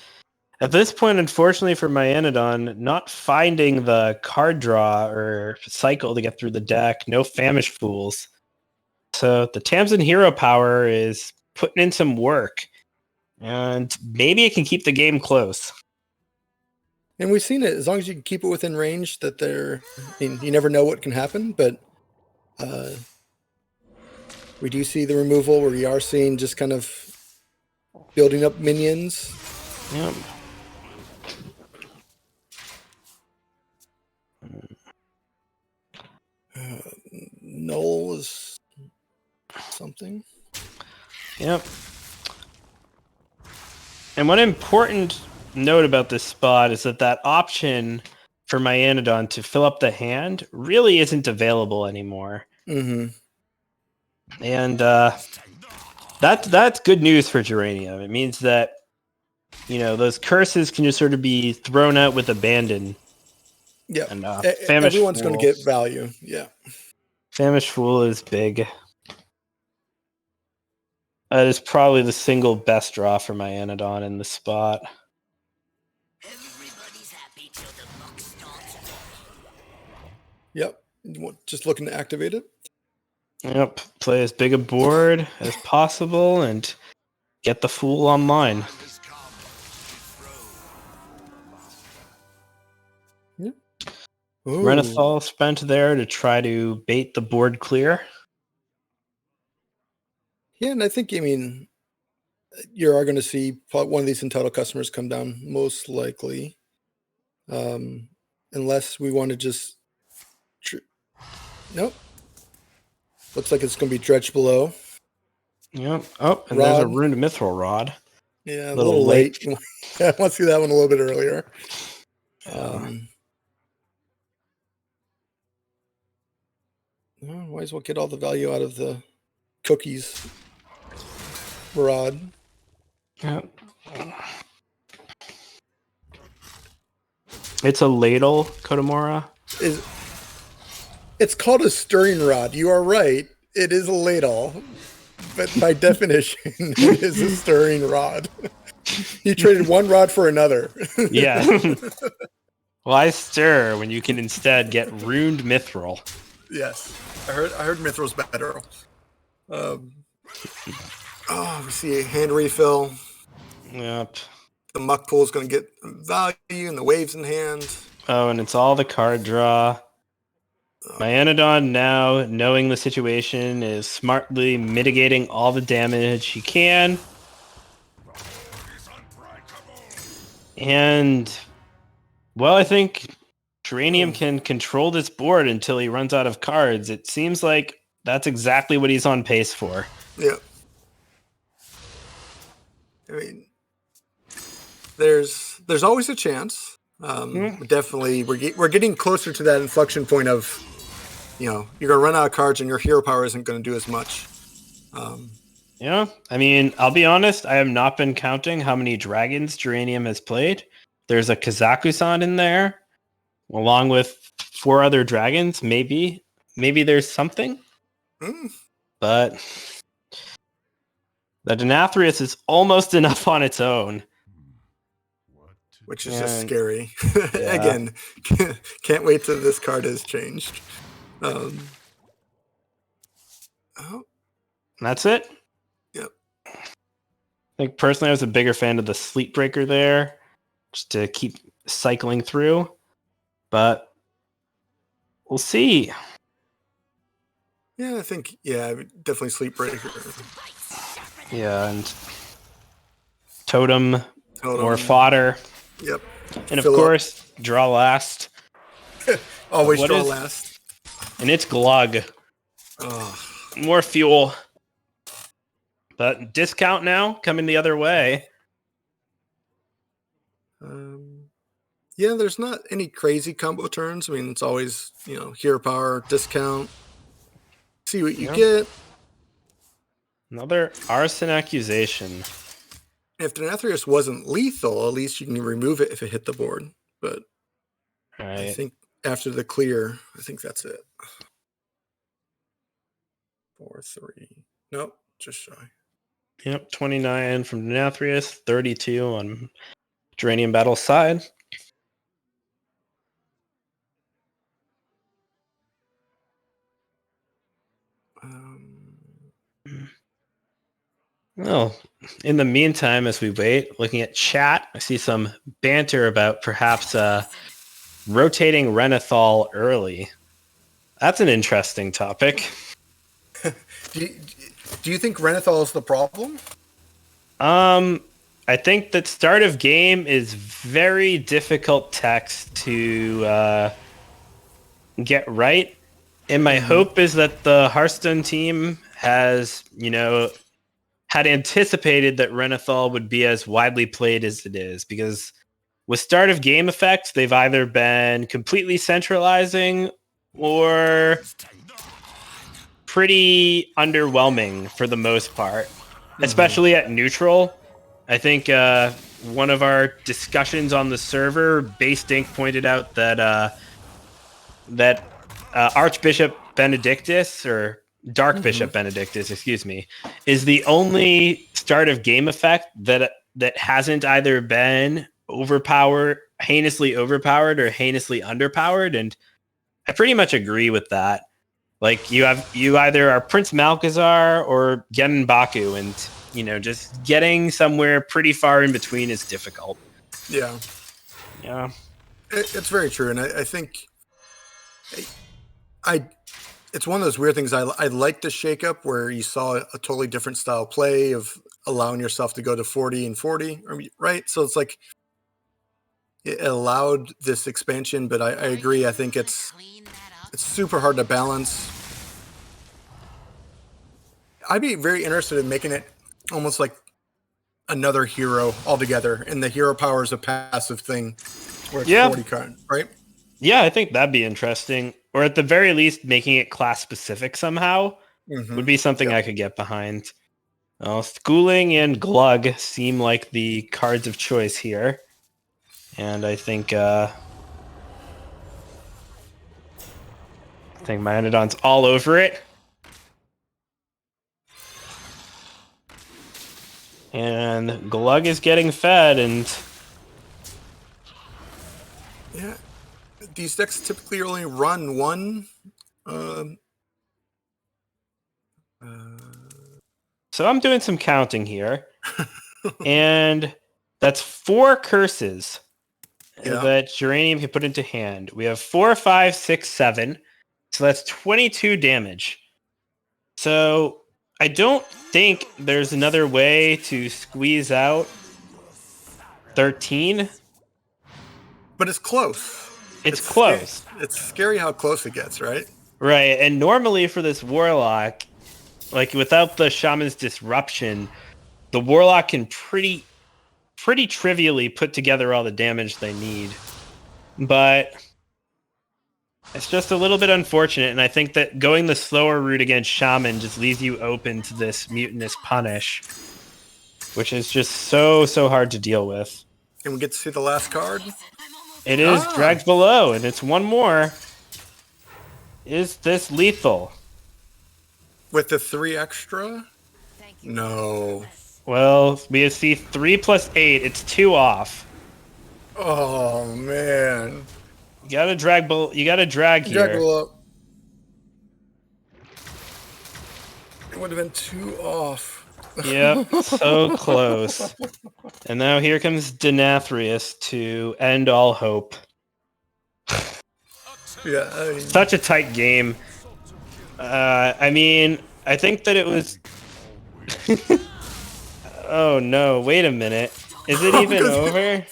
at this point, unfortunately for Myanodon, not finding the card draw or cycle to get through the deck, no Famish Fools. So the Tamsin Hero Power is putting in some work. And maybe it can keep the game close. And we've seen it, as long as you can keep it within range, that I mean, you never know what can happen, but we do see the removal where we are seeing just kind of building up minions. Yep. Null is something. Yep. And one important note about this spot is that option for Myanodon to fill up the hand really isn't available anymore. Mm-hmm. And that's good news for Geranium. It means that, you know, those curses can just sort of be thrown out with abandon. Yeah. And everyone's going to get value. Yeah. Famish Fool is big. That is probably the single best draw for Myanodon in the spot. Everybody's happy till the buck starts. Yep. Just looking to activate it. Yep. Play as big a board as possible and get the Fool online. Yeah. Renathal spent there to try to bait the board clear. Yeah, and I think, I mean, you are going to see one of these entitled customers come down, most likely. Unless we want to just... Nope. Looks like it's going to be Dredge Below. Yep. Oh, and there's a Runed Mithril Rod. Yeah, a little late. I want to see that one a little bit earlier. Oh, might as well get all the value out of the cookies. Rod. Yeah. It's a ladle, Kodomora. It's called a stirring rod. You are right. It is a ladle. But by definition, it is a stirring rod. You traded one rod for another. Yeah. Why stir when you can instead get ruined mithril? Yes. I heard Mithril's better. We see a hand refill. Yep. The muck pool is going to get value and the waves in hand. Oh, and it's all the card draw. Myanodon, now knowing the situation, is smartly mitigating all the damage he can. And, well, I think Geranium can control this board until he runs out of cards. It seems like that's exactly what he's on pace for. Yeah. I mean, there's always a chance. Definitely, we're getting closer to that inflection point of, you're going to run out of cards and your hero power isn't going to do as much. Yeah, I mean, I'll be honest, I have not been counting how many dragons Geranium has played. There's a Kazakusan in there, along with 4 other dragons. Maybe there's something. But the Denathrius is almost enough on its own. Which is just scary. Yeah. Again, can't wait till this card has changed. That's it? Yep. I think personally I was a bigger fan of the Sleep Breaker there, just to keep cycling through. But we'll see. Yeah, I think, definitely Sleep Breaker. Yeah, and Totem. More fodder. Yep. And of course, draw last. Always draw last. And it's Glug. More fuel. But discount now, coming the other way. There's not any crazy combo turns. I mean, it's always, hero power, discount. See what you get. Another arson accusation. If Denathrius wasn't lethal, at least you can remove it if it hit the board. But I think after the clear, I think that's it. 4-3. Nope, just shy. Yep, 29 from Denathrius, 32 on Geranium Battle's side. Well, in the meantime, as we wait, looking at chat, I see some banter about perhaps rotating Renathal early. That's an interesting topic. Do you think Renathal is the problem? I think that start of game is very difficult text to get right. And my hope is that the Hearthstone team has, had anticipated that Renathal would be as widely played as it is, because with start of game effects, they've either been completely centralizing or pretty underwhelming for the most part, especially at neutral. I think one of our discussions on the server, Basedink pointed out that Archbishop Benedictus, or Dark Bishop Benedictus, excuse me, is the only start of game effect that hasn't either been heinously overpowered or heinously underpowered, and I pretty much agree with that. Like you either are Prince Malchezaar or Genin Baku, and just getting somewhere pretty far in between is difficult. Yeah, it's very true, and I think it's one of those weird things. I like the shakeup where you saw a totally different style play of allowing yourself to go to 40 and 40, right? So it's like it allowed this expansion, but I agree. I think it's super hard to balance. I'd be very interested in making it almost like another hero altogether, and the hero power is a passive thing where it's 40 card, right? Yeah, I think that'd be interesting. Or at the very least, making it class specific somehow would be something I could get behind. Schooling and Glug seem like the cards of choice here. And I think Myanodon's all over it. And Glug is getting fed, and Yeah, these decks typically only run one. So I'm doing some counting here. And that's 4 curses that Geranium can put into hand. We have 4, 5, 6, 7. So that's 22 damage. So I don't think there's another way to squeeze out 13. But it's close. It's close. It's scary how close it gets, right? Right. And normally for this Warlock, like without the Shaman's Disruption, the Warlock can pretty trivially put together all the damage they need. But it's just a little bit unfortunate, and I think that going the slower route against Shaman just leaves you open to this Mutinous Punish, which is just so hard to deal with. And we get to see the last card. It is Dragged Below, and it's one more. Is this lethal? With the 3 extra? No. Well, we see 3 + 8. It's 2 off. Oh, man. You gotta drag here. Drag up. It would have been 2 off. Yep, so close. And now here comes Denathrius to end all hope. Yeah, I mean, Such a tight game. I mean, I think that it was... Oh no, wait a minute. Is it even over?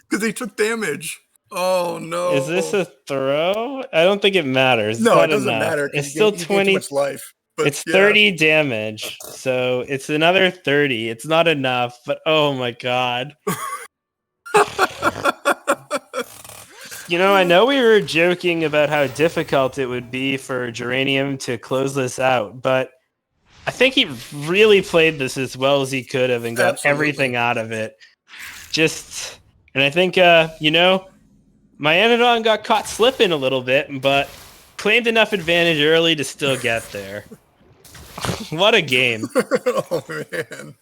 because he took damage. Oh no! Is this a throw? I don't think it matters. No, It's it not doesn't enough. matter. It's still 20. Too much life. But It's yeah. 30 damage, so it's another 30. It's not enough, but oh my god. I know we were joking about how difficult it would be for Geranium to close this out, but I think he really played this as well as he could have and got Absolutely. everything out of it. And I think, Myanodon got caught slipping a little bit, but claimed enough advantage early to still get there. What a game. Oh man!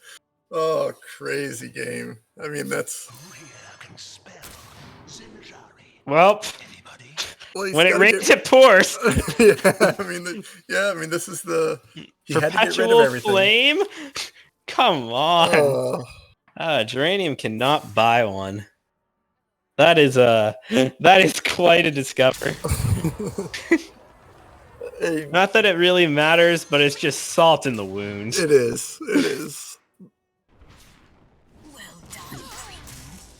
Oh, crazy game. I mean, that's. Well, Well, when it rains, it pours. I mean, this is the. He had to get rid of Perpetual everything. flame? Come on. Oh, Geranium cannot buy one. That is quite a discovery. hey, Not that it really matters, but it's just salt in the wound. it is. It is. Well done,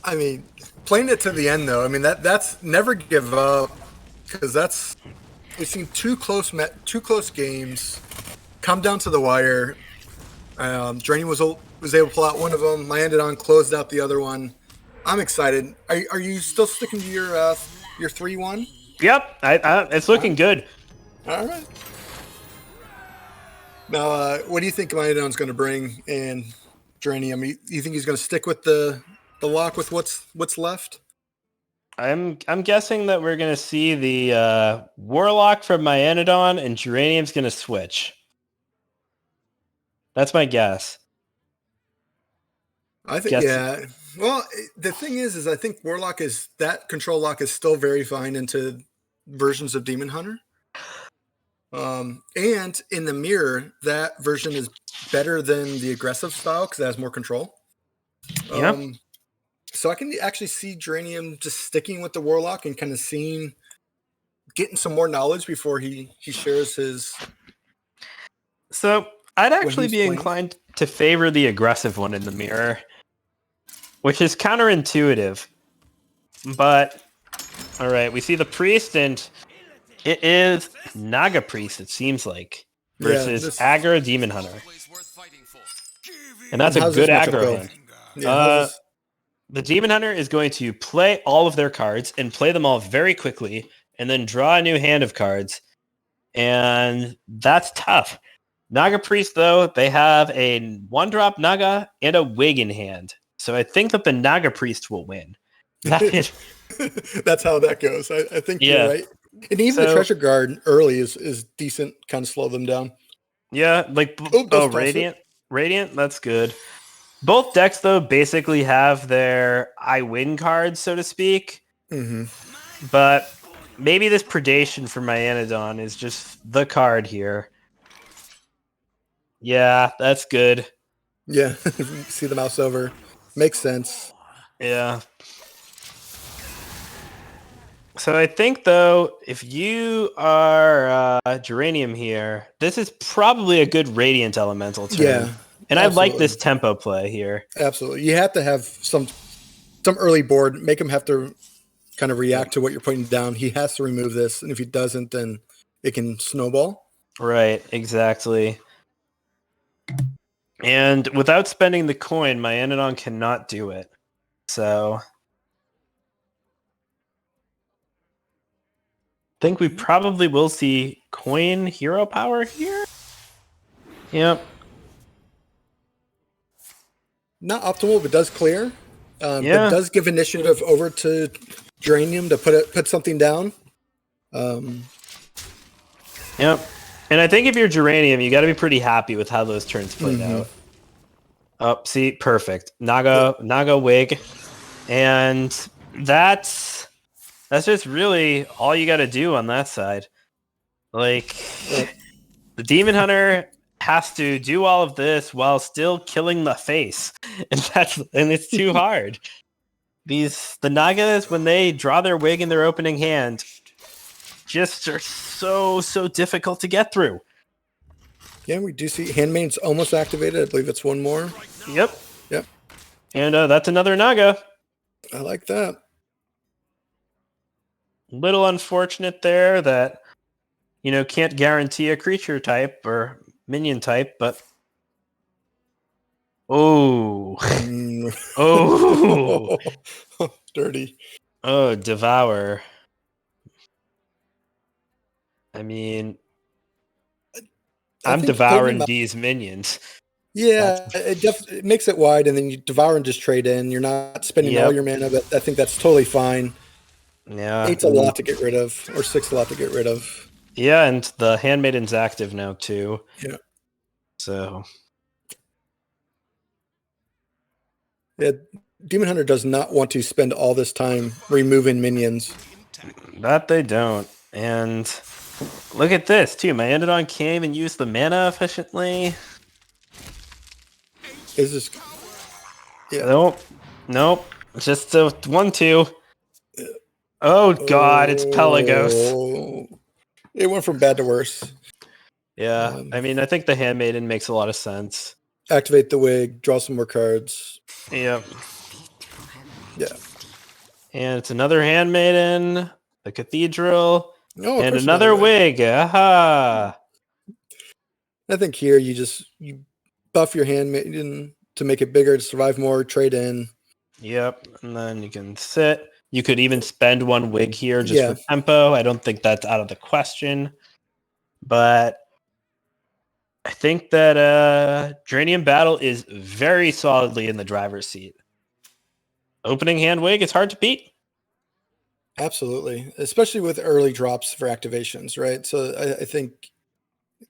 I mean, playing it to the end though. I mean that's never give up because we've seen two close games come down to the wire. Drainy was able to pull out one of them. Myanodon closed out the other one. I'm excited. Are you still sticking to your 3-1? Yep, it's looking good. All right. Now, what do you think Myanodon's going to bring in Geranium? You think he's going to stick with the lock with what's left? I'm guessing that we're gonna see the Warlock from Myanodon and Geranium's gonna switch. That's my guess. I think, yeah. Well, the thing is I think Warlock that control lock is still very fine into versions of Demon Hunter. And in the mirror, that version is better than the aggressive style because it has more control. Yeah. So I can actually see Geranium just sticking with the Warlock and kind of getting some more knowledge before he shares his. So I'd actually he's be playing. inclined to favor the aggressive one in the mirror, which is counterintuitive. But all right, we see the priest, and it is Naga Priest. It seems like versus aggro Demon Hunter, and that's a How's good this matchup aggro go? hand. Yeah, The Demon Hunter is going to play all of their cards and play them all very quickly and then draw a new hand of cards. And that's tough. Naga Priest, though, they have a 1-drop Naga and a Wig in hand. So I think that the Naga Priest will win. That is, That's how that goes. I think Yeah. you're right. And even the So- treasure guard early is decent, kind of slow them down. yeah, like don't toss it. Radiant. Radiant, that's good. Both decks, though, basically have their I win cards, so to speak. Mm-hmm. But maybe this Predation for Myanodon is just the card here. Yeah, that's good. Yeah, see the mouse over. Makes sense. Yeah. So I think, though, if you are Geranium here, this is probably a good Radiant Elemental turn. Yeah, And I like absolutely. this tempo play here. absolutely. You have to have some early board. Make him have to kind of react to what you're putting down. He has to remove this, and if he doesn't, then it can snowball. Right, exactly. And without spending the coin, Myanodon cannot do it. So I think we probably will see coin hero power here. Yep. Not optimal, but does clear. Yeah. But does give initiative over to Geranium to put something down. Yep. And I think if you're Geranium, you got to be pretty happy with how those turns played Mhm. out. Oh, see, perfect. Naga Wig. And that's just really all you got to do on that side. Like, the Demon Hunter has to do all of this while still killing the face. And it's too hard. The Nagas, when they draw their Wig in their opening hand, just are so difficult to get through. Yeah, we do see Handmaid's almost activated. I believe it's one more. Yep. Yep. And that's another Naga. I like that. Little unfortunate there that, can't guarantee a creature type or minion type, but oh, oh, Dirty. oh, Devour. I mean, I I'm think devouring putting him these minions. Yeah, it makes it wide, and then you devour and just trade in. You're not spending all Yep. your mana, but I think that's totally fine. Yeah. 8's a lot to get rid of, or 6 a lot to get rid of. Yeah, and the Handmaiden's active now too. Yeah. So Yeah, Demon Hunter does not want to spend all this time removing minions. that they don't. And look at this too. Myanodon can't even use the mana efficiently. Is this? Yeah. Nope. Just a 1-2. Oh god, it's Pelagos. Oh. It went from bad to worse. Yeah, I mean, I think the Handmaiden makes a lot of sense. Activate the wig, draw some more cards. Yep. Yeah. And it's another Handmaiden, the Cathedral, Oh, of and course another Wig. Aha! I think here you buff your handmaiden to make it bigger to survive more, trade in. Yep. And then you can sit. You could even spend one Wig here just Yeah. for tempo. I don't think that's out of the question. But I think that Dranium Battle is very solidly in the driver's seat. Opening hand Wig, it's hard to beat. Absolutely, especially with early drops for activations, right? So I think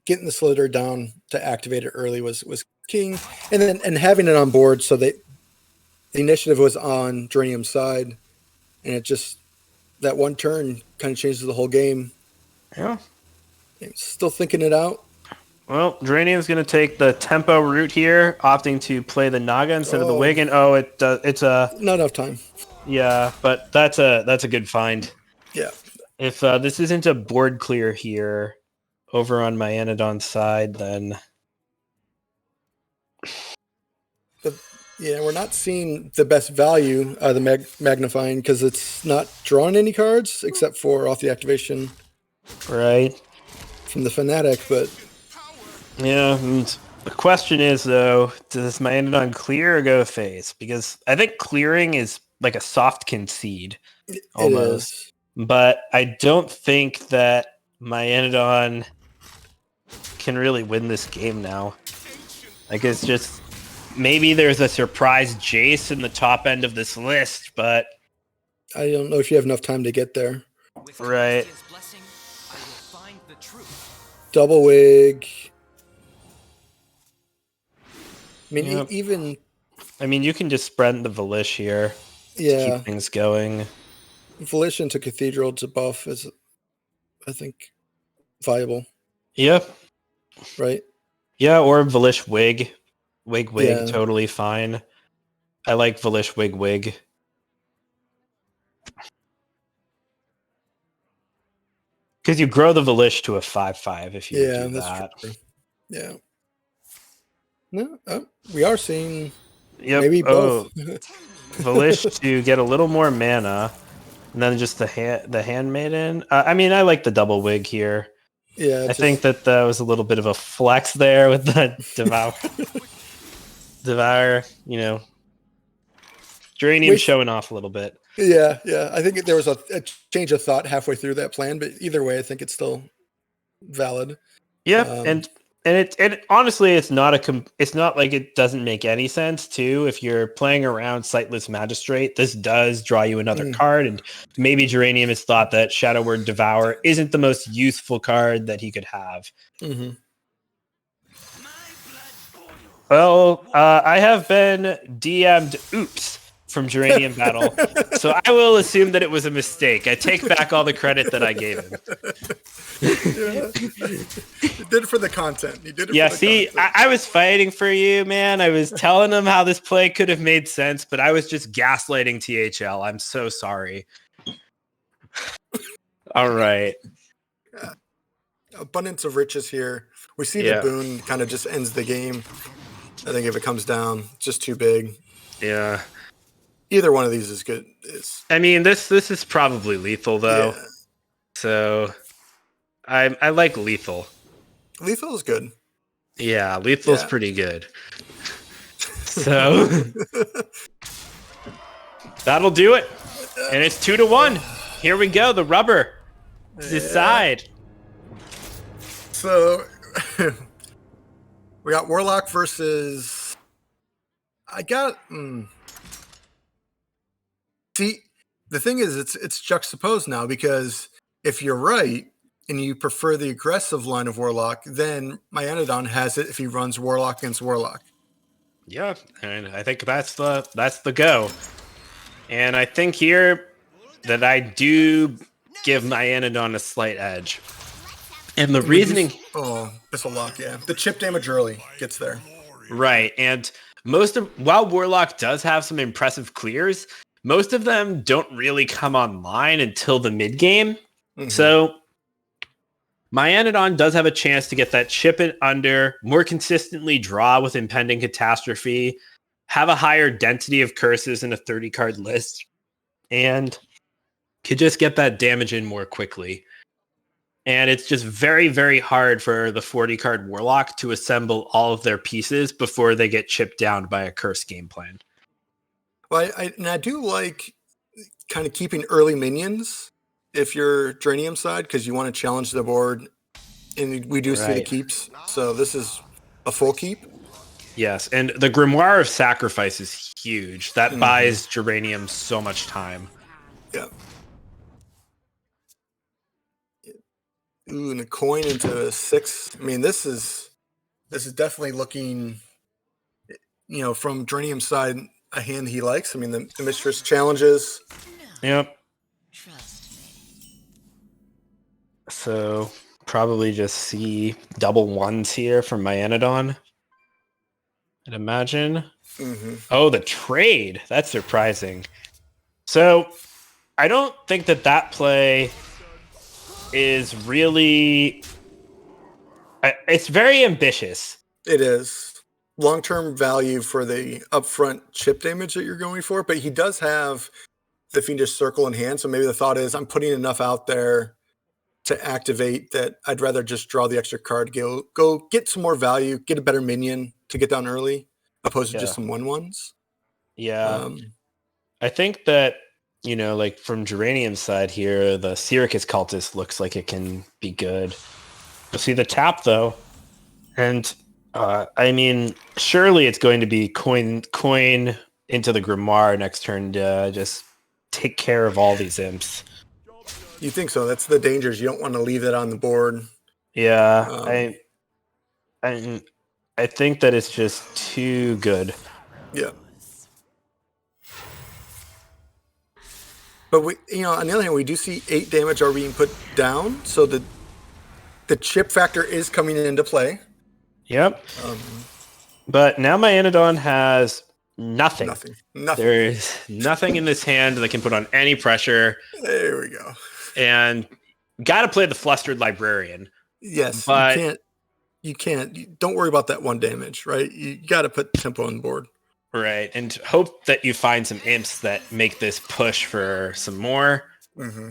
getting the Slither down to activate it early was king, and having it on board so that the initiative was on Dranium's side, and it just that one turn kind of changes the whole game. Yeah. Still thinking it out. Well, Dranium's going to take the tempo route here, opting to play the Naga instead of the Oh. Wig. And it's a Not enough time. yeah, but that's a good find. Yeah. If this isn't a board clear here over on Myanodon's side, then Yeah, we're not seeing the best value of the magnifying because it's not drawing any cards except for off the activation right. from the Fanatic, but Yeah, and the question is though, does Myanodon clear or go face? Because I think clearing is like a soft concede. it Almost. is. but I don't think that Myanodon can really win this game now. Like, it's just maybe there's a surprise Jace in the top end of this list, but I don't know if you have enough time to get there. right. Blessing, I will find the truth. Double wig. I mean, Yep. even I mean, you can just spread the Volish here to yeah, keep things going. Volition to Cathedral to buff is, I think, viable, Yeah, right? yeah, or Volish Wig, Wig, Yeah. totally fine. I like Volish Wig. Because you grow the Volish to a 5/5 if you Yeah, do that's that. true. Yeah. No, we are seeing Yep. maybe both. Volish to get a little more mana, and then just the Handmaiden. I mean, I like the double wig here. Yeah, I think that was a little bit of a flex there with the Devour. You know, Geranium Wait. showing off a little bit. Yeah. I think there was a change of thought halfway through that plan, but either way, I think it's still valid. Yeah, Um, and it honestly, it's not it's not like it doesn't make any sense too. If you're playing around Sightless Magistrate, this does draw you another card, and maybe Geranium has thought that Shadow Word Devour isn't the most useful card that he could have. Mm-hmm. Well, I have been DM'd oops from Geranium Battle, so I will assume that it was a mistake. I take back all the credit that I gave him. You did it for the content. You did it Yeah, for the see, content. I was fighting for you, man. I was telling him how this play could have made sense, but I was just gaslighting THL. I'm so sorry. All right. Abundance of riches here. We see Yeah. the boon kind of just ends the game. I think if it comes down, it's just too big. Yeah. Either one of these is good. I mean, this is probably lethal though. Yeah. So I like lethal. Lethal is good. Yeah, lethal's Yeah. pretty good. So that'll do it. And it's 2-1. Here we go. The rubber. Decide. So we got Warlock versus. I got. See, the thing is, it's juxtaposed now because if you're right and you prefer the aggressive line of Warlock, then Myanodon has it if he runs Warlock against Warlock. Yeah, and I think that's the go. And I think here that I do give Myanodon a slight edge. And the reasoning, Missile Lock, yeah. The chip damage early gets there. right? And while Warlock does have some impressive clears, most of them don't really come online until the mid game. Mhm. So Myanodon does have a chance to get that chip in under, more consistently draw with Impending Catastrophe, have a higher density of curses in a 30 card list, and could just get that damage in more quickly. And it's just very, very hard for the 40 card Warlock to assemble all of their pieces before they get chipped down by a curse game plan. Well, I do like kind of keeping early minions if you're Dranium side because you want to challenge the board, and we do see the Right. keeps. So this is a full keep. Yes, and the Grimoire of Sacrifice is huge. That buys Geranium so much time. Yeah. Ooh, and a coin into a 6. I mean, this is definitely looking, from Dranium's side, a hand he likes. I mean, the Mistress challenges. Yep. Trust me. So probably just see double ones here from Myanodon. I'd imagine. Mm-hmm. Oh, the trade. That's surprising. So I don't think that play is really... It's very ambitious. It is long-term value for the upfront chip damage that you're going for, but he does have the Fiendish Circle in hand, so maybe the thought is I'm putting enough out there to activate that I'd rather just draw the extra card, go get some more value, get a better minion to get down early, opposed to just some 1/1s. Yeah. I think that like from Geranium's side here, the Syracuse Cultist looks like it can be good. You'll see the tap though, and I mean, surely it's going to be coin into the Grimoire next turn to just take care of all these imps. You think so? That's the dangers. You don't want to leave that on the board. Yeah, Um, I think that it's just too good. Yeah. But on the other hand, we do see 8 damage are being put down, so the chip factor is coming into play. Yep. Um, But now my Anodon has nothing. Nothing. There's nothing in this hand that can put on any pressure. There we go. And got to play the Flustered Librarian. Yes, But you can't. Don't worry about that 1 damage, right? You got to put tempo on the board. right, and hope that you find some imps that make this push for some more. Mm-hmm.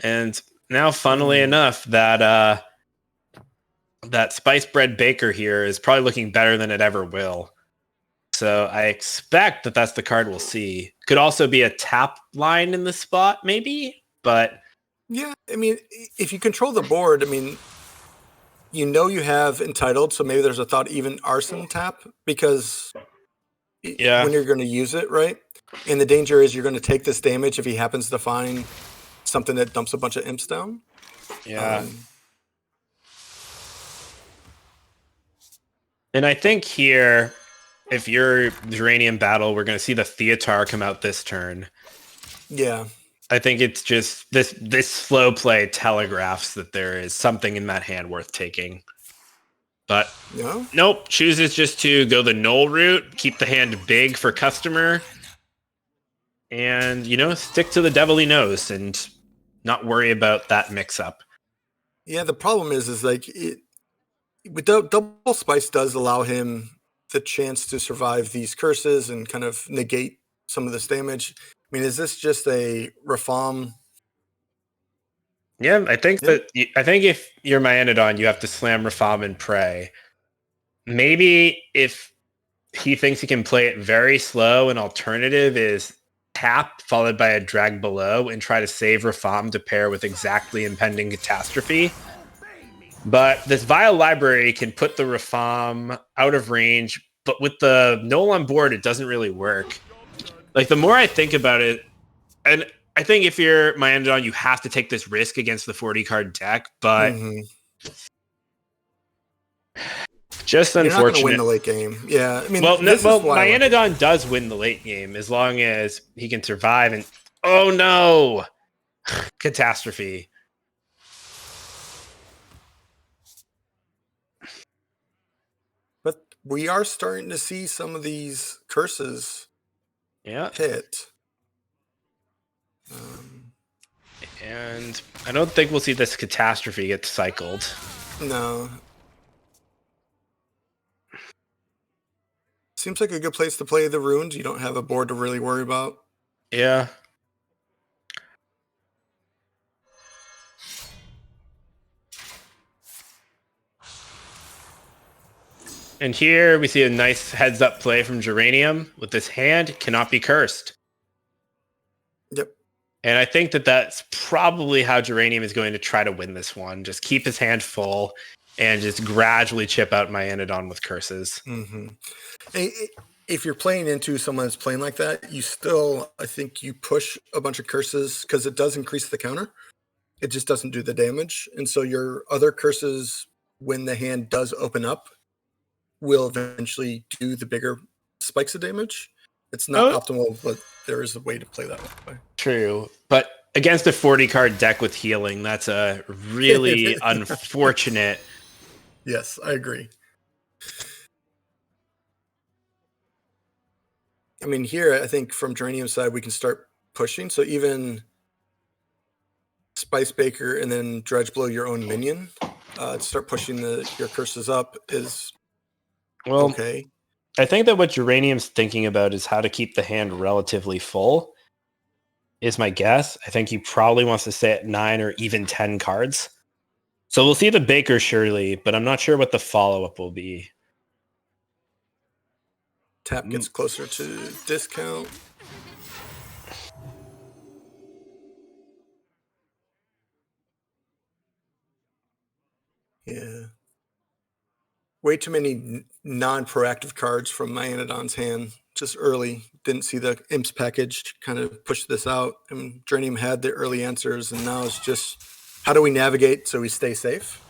And now, funnily enough, that Spice Bread Baker here is probably looking better than it ever will. So I expect that that's the card we'll see. Could also be a tap line in the spot, maybe, but Yeah, I mean, if you control the board, I mean, you have Entitled, so maybe there's a thought even Arson tap, because when you're going to use it, right? And the danger is you're going to take this damage if he happens to find something that dumps a bunch of imps down. Yeah. And I think here, if you're Geranium Battle, we're going to see the Theatar come out this turn. Yeah. I think it's just this slow play telegraphs that there is something in that hand worth taking. But nope, chooses just to go the null route, keep the hand big for customer, and, stick to the devil he knows and not worry about that mix-up. Yeah, the problem is like, with double spice does allow him the chance to survive these curses and kind of negate some of this damage. I mean, is this just a Rafam? Yeah, I think if you're my Anodon, you have to slam Rafam and pray. Maybe if he thinks he can play it very slow, an alternative is tap followed by a drag below and try to save Rafam to pair with exactly impending catastrophe. But this Vile Library can put the Rafam out of range, but with the Null on board, it doesn't really work. Like, the more I think about it, and I think if you're my Anodon, you have to take this risk against the 40-card deck, but just You're unfortunate. not going to win the late game. Yeah, I mean, my Anodon does win the late game as long as he can survive. And oh no, catastrophe. But we are starting to see some of these curses hit. And I don't think we'll see this catastrophe get cycled. No. Seems like a good place to play the runes. You don't have a board to really worry about. Yeah. And here we see a nice heads-up play from Geranium with this hand cannot be cursed. Yep. And I think that that's probably how Geranium is going to try to win this one. Just keep his hand full and just gradually chip out my Anodon with curses. Mm-hmm. If you're playing into someone that's playing like that, you still, I think you push a bunch of curses because it does increase the counter. It just doesn't do the damage. And so your other curses, when the hand does open up, will eventually do the bigger spikes of damage. It's not optimal, but there is a way to play that way. True. But against a 40-card deck with healing, that's a really unfortunate. Yes, I agree. I mean, here, I think from Geranium's side, we can start pushing. So even Spice Baker and then Dredge Blow your own minion, start pushing your curses up is okay. I think that what Geranium's thinking about is how to keep the hand relatively full, is my guess. I think he probably wants to stay at 9 or even 10 cards. So we'll see the Baker surely, but I'm not sure what the follow-up will be. Tap gets closer to discount. Way too many non-proactive cards from my Anodon's hand. Just early. Didn't see the Imps package to kind of push this out. And Dranium had the early answers, and now it's just how do we navigate so we stay safe?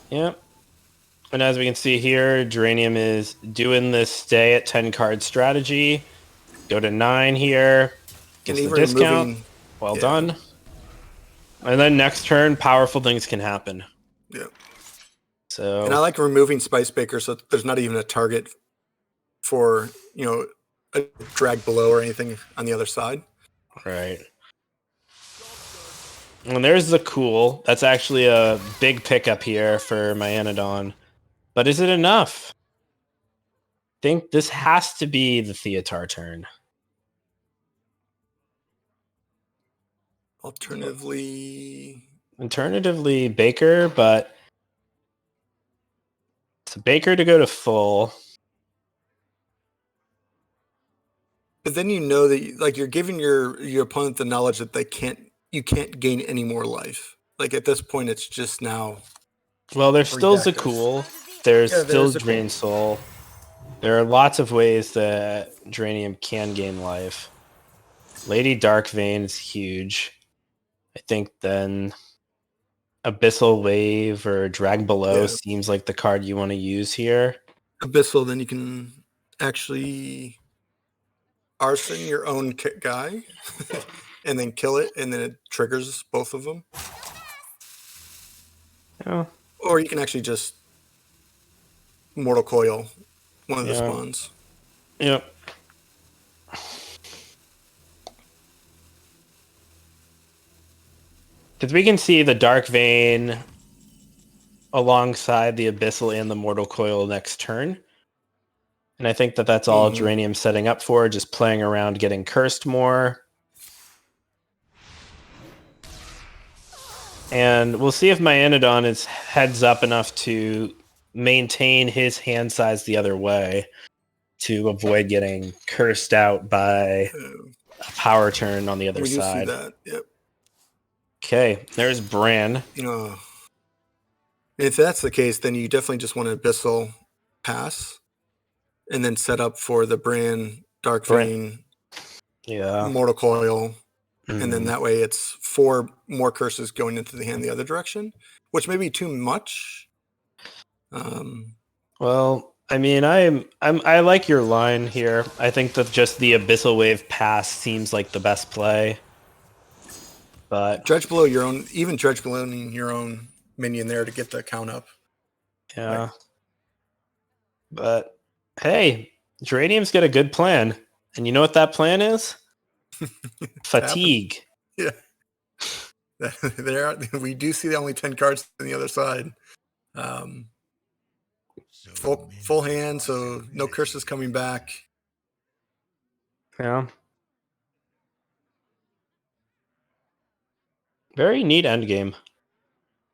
Yep. And as we can see here, Geranium is doing this stay at 10 card strategy. Go to 9 here. Gets the discount. Well done. And then next turn, powerful things can happen. Yeah. So, and I like removing Spice Baker so there's not even a target for, a drag below or anything on the other side. Right. And there's the Cool. That's actually a big pickup here for my Anodon. But is it enough? I think this has to be the Theatar turn. Alternatively, Baker, but it's a Baker to go to full. But then that you're giving your opponent the knowledge that you can't gain any more life. Like at this point, it's just now. Well, there's still the Cool. There's still Drain Soul. There are lots of ways that Geranium can gain life. Lady Darkvein is huge. I think then Abyssal Wave or Drag Below seems like the card you want to use here. Abyssal, then you can actually arson your own guy and then kill it, and then it triggers both of them. Yeah. Or you can actually just Mortal Coil one of the spawns. Yep. Because we can see the Dark Vein alongside the Abyssal and the Mortal Coil next turn. And I think that that's all Geranium's setting up for, just playing around getting cursed more. And we'll see if my Anodon is heads up enough to maintain his hand size the other way to avoid getting cursed out by a power turn on the other side. See that. Yep. Okay, there's Bran. If that's the case, then you definitely just want an Abyssal pass and then set up for the Bran, Dark Vein, Mortal Coil. And then that way it's 4 more curses going into the hand the other direction, which may be too much. Well, I mean, I like your line here. I think that just the Abyssal Wave pass seems like the best play. But dredge below your own, even dredge below your own minion there to get the count up. Yeah. Right. But hey, Geranium's got a good plan. And you know what that plan is? Fatigue. Yeah. We do see the only 10 cards on the other side. Full hand, so no curses coming back. Yeah. Very neat endgame.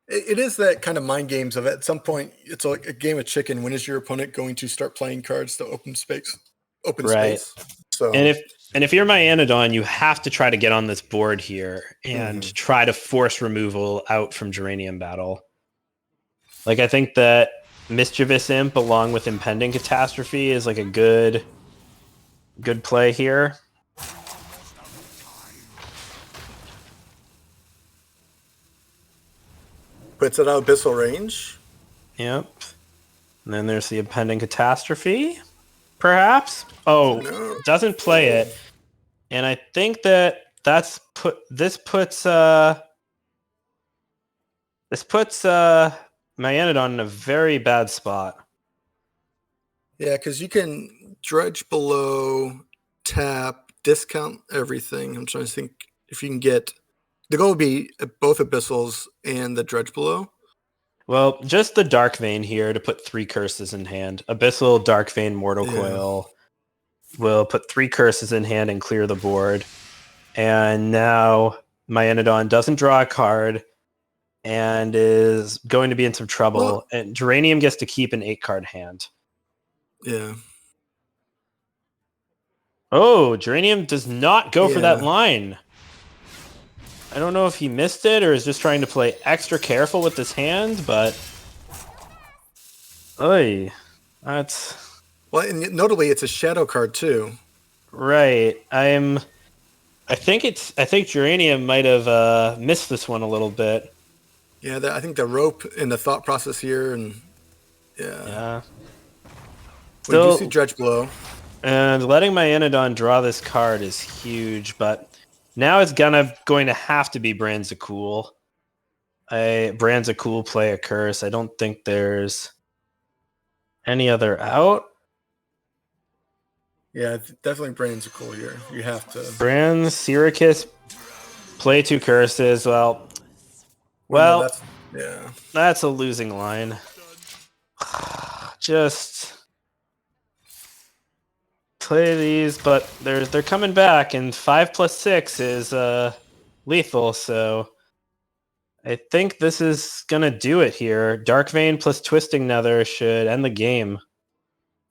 It is that kind of mind games of at some point it's like a game of chicken. When is your opponent going to start playing cards to open space? Space. So and if you're my Anodon, you have to try to get on this board here and try to force removal out from Geranium Battle. Like I think that Mischievous Imp along with Impending Catastrophe is like a good play here. Puts it out Abyssal range. Yep. And then there's the Impending Catastrophe, perhaps. Oh, No. Doesn't play it. And I think that this puts my Anodon in a very bad spot. Yeah, because you can dredge below, tap, discount everything. I'm trying to think if you can get. The goal would be both Abyssals and the dredge below. Well, just the Dark Vein here to put 3 curses in hand. Abyssal, Dark Vein, Mortal Coil will put 3 curses in hand and clear the board. And now my Anodon doesn't draw a card and is going to be in some trouble. Well, and Geranium gets to keep an 8-card hand. Yeah. Oh, Geranium does not go for that line. I don't know if he missed it or is just trying to play extra careful with his hand, but Oy, that's Well, and notably, it's a shadow card too. right. I think Geranium might have missed this one a little bit. Yeah, I think the rope and the thought process here, and yeah, Yeah. we do see Still, Dredge Blow. and letting my Enodon draw this card is huge, but now it's going to have to be Branzacool. Branzacool play a curse. I don't think there's any other out. Yeah, definitely Brains are cool here. You have to. Syracuse play 2 curses. No, Well, yeah. that's a losing line. Just play these, but they're coming back, and 5 plus 6 is lethal. So I think this is gonna do it here. Dark Vein plus Twisting Nether should end the game.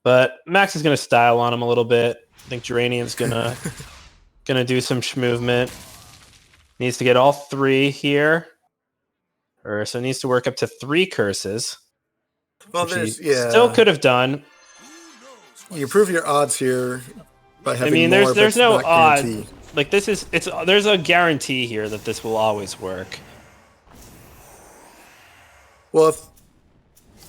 But Max is gonna style on him a little bit. I think Geranium's gonna do some movement. Needs to get all 3 here. So needs to work up to 3 curses. Well, Which he still could have done. You improve your odds here by having. I mean, more, there's no not odds. guaranteed. Like there's a guarantee here that this will always work. Well,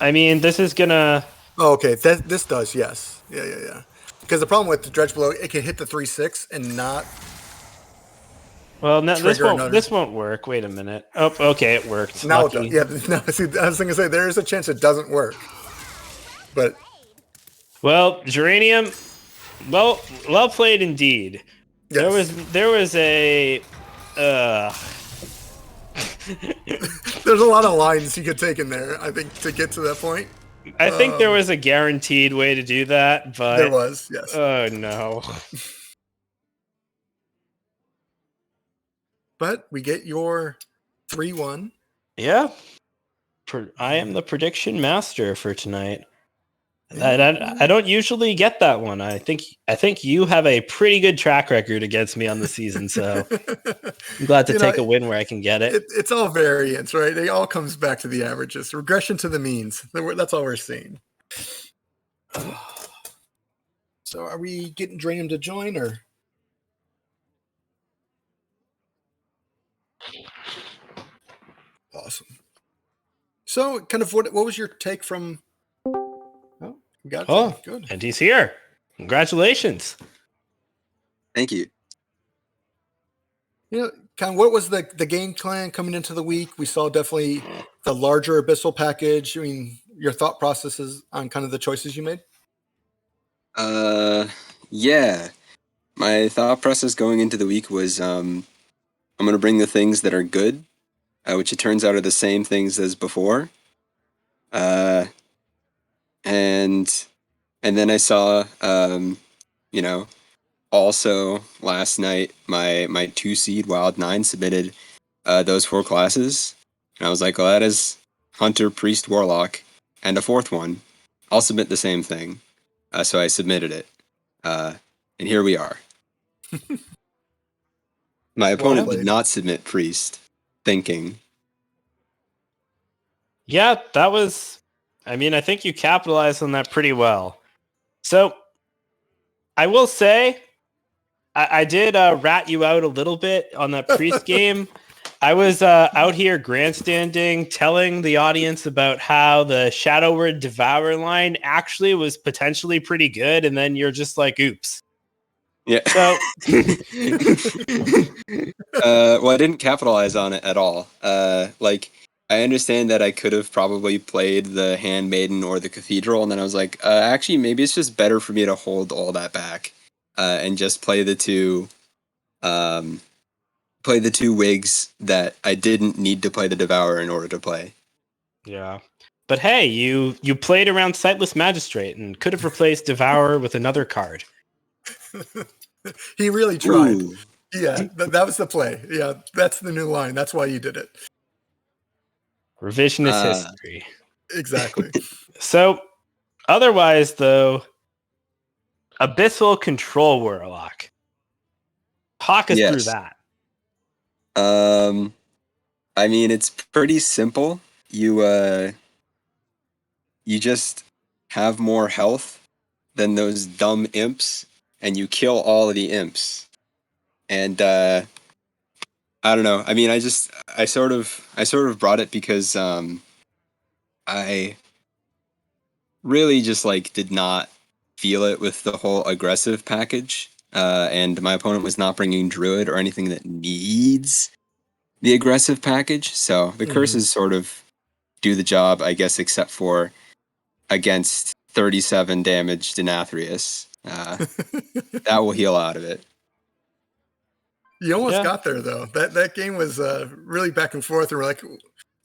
I mean, this is gonna. oh, okay. This does, yes. Yeah. Because the problem with the Dredge Blow, it can hit the 3/6 and not. Well, no, Trigger another. this won't work. Wait a minute. Oh, okay, it worked. Now, Lucky. yeah. No, see, I was going to say there is a chance it doesn't work, but Well, Geranium. Well played indeed. yes. There was a. There's a lot of lines you could take in there. I think to get to that point. I think there was a guaranteed way to do that, but There was, yes. Oh no. But we get your 3-1. Yeah. I am the prediction master for tonight. I don't usually get that one. I think you have a pretty good track record against me on the season, so I'm glad to take a win where I can get it. It's all variance, right? It all comes back to the averages. Regression to the means. That's all we're seeing. So are we getting Dranium to join, or? Awesome. So kind of what was your take from... Oh, we got it. Good. And he's here. Congratulations. Thank you. You know, kind of what was the game plan coming into the week? We saw definitely the larger Abyssal package. I mean, your thought processes on kind of the choices you made? Yeah. My thought process going into the week was I'm going to bring the things that are good, which it turns out are the same things as before. And then I saw, also last night, my 2-seed Wild 9 submitted those 4 classes. And I was like, well, that is Hunter, Priest, Warlock, and a 4th one. I'll submit the same thing. So I submitted it. And here we are. My opponent did not submit Priest, thinking. Yeah, that was... I mean, I think you capitalized on that pretty well. So, I will say, I did rat you out a little bit on that Priest game. I was out here grandstanding, telling the audience about how the Shadow Word Devour line actually was potentially pretty good, and then you're just like, oops. Yeah. So, well, I didn't capitalize on it at all. I understand that I could have probably played the Handmaiden or the Cathedral, and then I was like, actually, maybe it's just better for me to hold all that back and just play the two wigs that I didn't need to play the Devourer in order to play. Yeah. But hey, you played around Sightless Magistrate and could have replaced Devourer with another card. He really tried. Ooh. Yeah, that was the play. Yeah, that's the new line. That's why you did it. Revisionist history. Exactly. So, otherwise, though, Abyssal Control Warlock. Talk us through that. I mean, it's pretty simple. You just have more health than those dumb imps, and you kill all of the imps. And I don't know. I mean, I sort of brought it because I really just like did not feel it with the whole aggressive package. And my opponent was not bringing Druid or anything that needs the aggressive package. So the curses sort of do the job, I guess, except for against 37 damage Denathrius. That will heal out of it. You almost Yeah. got there though. That game was really back and forth, and we're like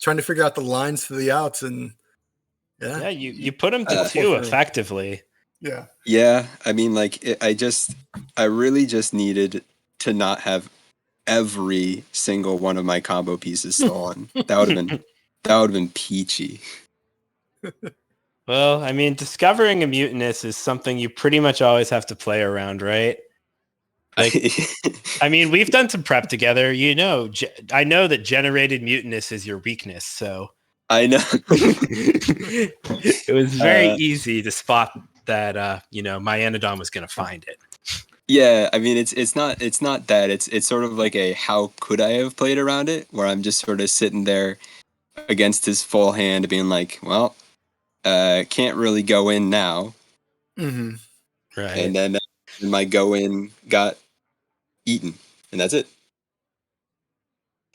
trying to figure out the lines to the outs, and Yeah, yeah, you put him to 2 Unfortunately. effectively. yeah. Yeah, I mean, like, I really just needed to not have every single one of my combo pieces stolen. That would have been peachy. Well, I mean, discovering a mutinous is something you pretty much always have to play around, right? Like, I mean, we've done some prep together. You know, I know that generated mutinous is your weakness, so I know. it was very easy to spot that. My Anodon was going to find it. Yeah, I mean, it's not that. It's sort of like a how could I have played around it, where I'm just sort of sitting there against his full hand, being like, well, can't really go in now, Mm-hmm. Right. and then my go in got eaten, and that's it.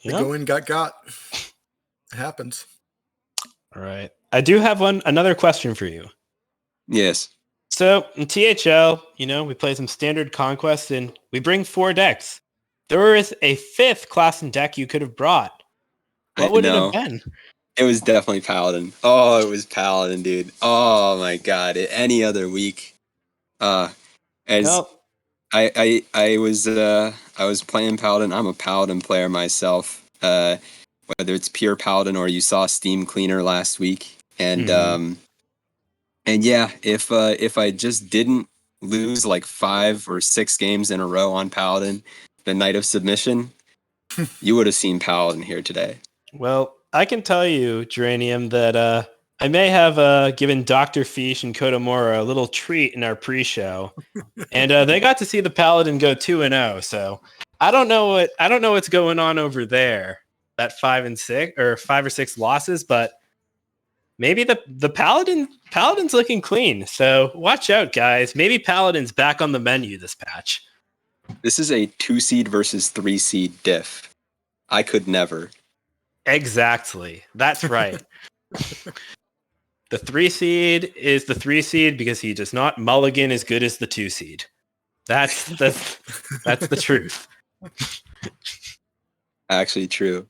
The Yeah. go in got. It happens. All right. I do have another question for you. Yes. So in THL, we play some standard conquest and we bring 4 decks. There is a 5th class and deck you could have brought. What would it have been? It was definitely Paladin. Oh, it was Paladin, dude. Oh my god. Any other week. As Well, I was playing Paladin. I'm a Paladin player myself. Whether it's pure Paladin or you saw Steam Cleaner last week. And and yeah, if I just didn't lose like 5 or 6 games in a row on Paladin, the night of submission, you would have seen Paladin here today. well, I can tell you, Geranium, that I may have given Dr. Fish and Kodomora a little treat in our pre-show, and they got to see the Paladin go 2-0. So I don't know what's going on over there. That 5 and 6 or 5 or 6 losses, but maybe the Paladin's looking clean. So watch out, guys. Maybe Paladin's back on the menu this patch. This is a 2 seed versus 3 seed diff. I could never. Exactly. That's right. The 3 seed is the 3 seed because he does not mulligan as good as the 2 seed. That's the truth. Actually, true.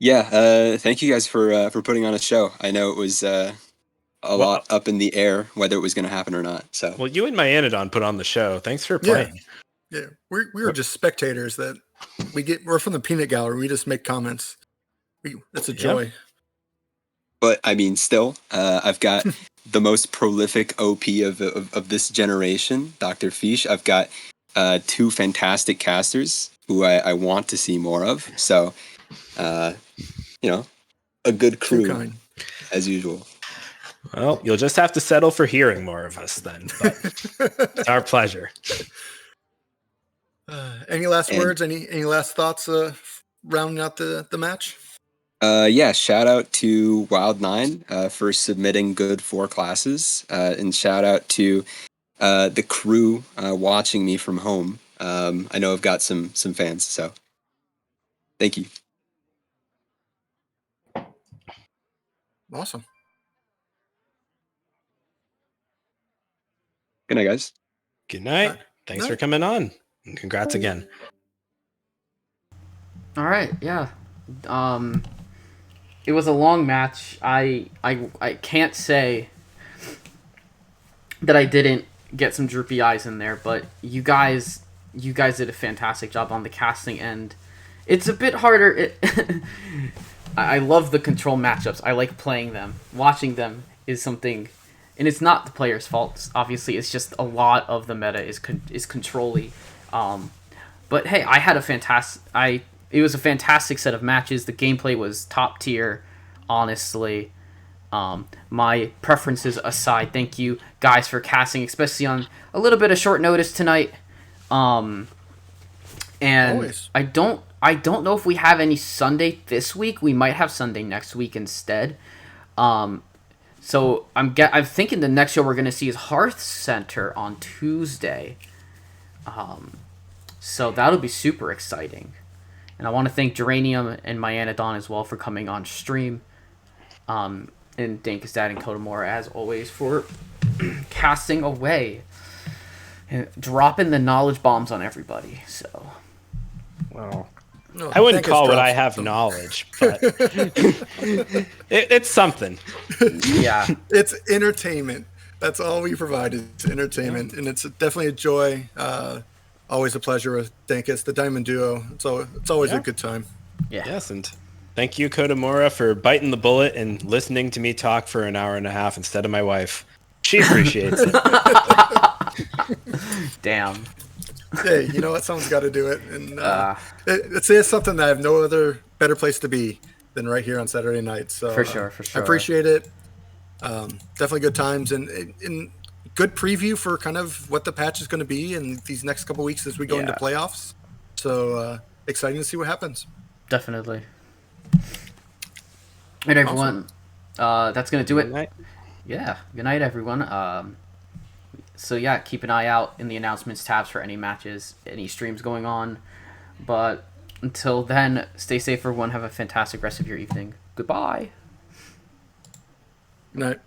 Thank you guys for putting on a show. I know it was a lot up in the air whether it was going to happen or not. So Well, you and my Anodon put on the show. Thanks for playing. Yeah, we were just spectators that we're from the peanut gallery. We just make comments. It's a joy. But I mean, still, I've got the most prolific OP of this generation, Dr. Fish. I've got 2 fantastic casters who I want to see more of. So, a good Too crew kind. as usual. Well, you'll just have to settle for hearing more of us then. But it's our pleasure. Any last words? Any last thoughts? Rounding out the match. Shout out to Wild9 for submitting good 4 classes, and shout out to the crew watching me from home. I know I've got some fans, so thank you. Awesome. Good night, guys. Good night. Night. Thanks for coming on. And congrats again. All right, yeah. It was a long match. I can't say that I didn't get some droopy eyes in there, but you guys did a fantastic job on the casting end. It's a bit harder. I love the control matchups. I like playing them. Watching them is something, and it's not the player's fault. Obviously, it's just a lot of the meta is control-y. But hey, I had it was a fantastic set of matches. The gameplay was top tier, honestly. My preferences aside, thank you guys for casting, especially on a little bit of short notice tonight. And Always. I don't know if we have any Sunday this week. We might have Sunday next week instead. So I'm thinking the next show we're gonna see is Hearth Center on Tuesday. So that'll be super exciting. And I want to thank Geranium and Myanodon as well for coming on stream. And Dankus Dad and Kodomora, as always, for casting away and dropping the knowledge bombs on everybody. So, Well, No, I wouldn't Dankus call what drops I have some. knowledge, but it's something. yeah, It's entertainment. That's all we provide is entertainment, and it's definitely a joy. Always a pleasure with Dankus, the Diamond Duo. It's always Yeah. a good time. yeah. Yes, and thank you, Kodomora, for biting the bullet and listening to me talk for an hour and a half instead of my wife. She appreciates it. Damn. Hey, you know what? Someone's got to do it, and it's something that I have no other better place to be than right here on Saturday night. So For sure. I appreciate it. Definitely good times and good preview for kind of what the patch is going to be in these next couple weeks as we go into Yeah. playoffs. So exciting to see what happens. Definitely. All right, everyone. That's gonna do it. Good night. Yeah. Good night, everyone. So yeah, keep an eye out in the announcements tabs for any matches, any streams going on. But until then, stay safe, everyone. Have a fantastic rest of your evening. Goodbye. Good night.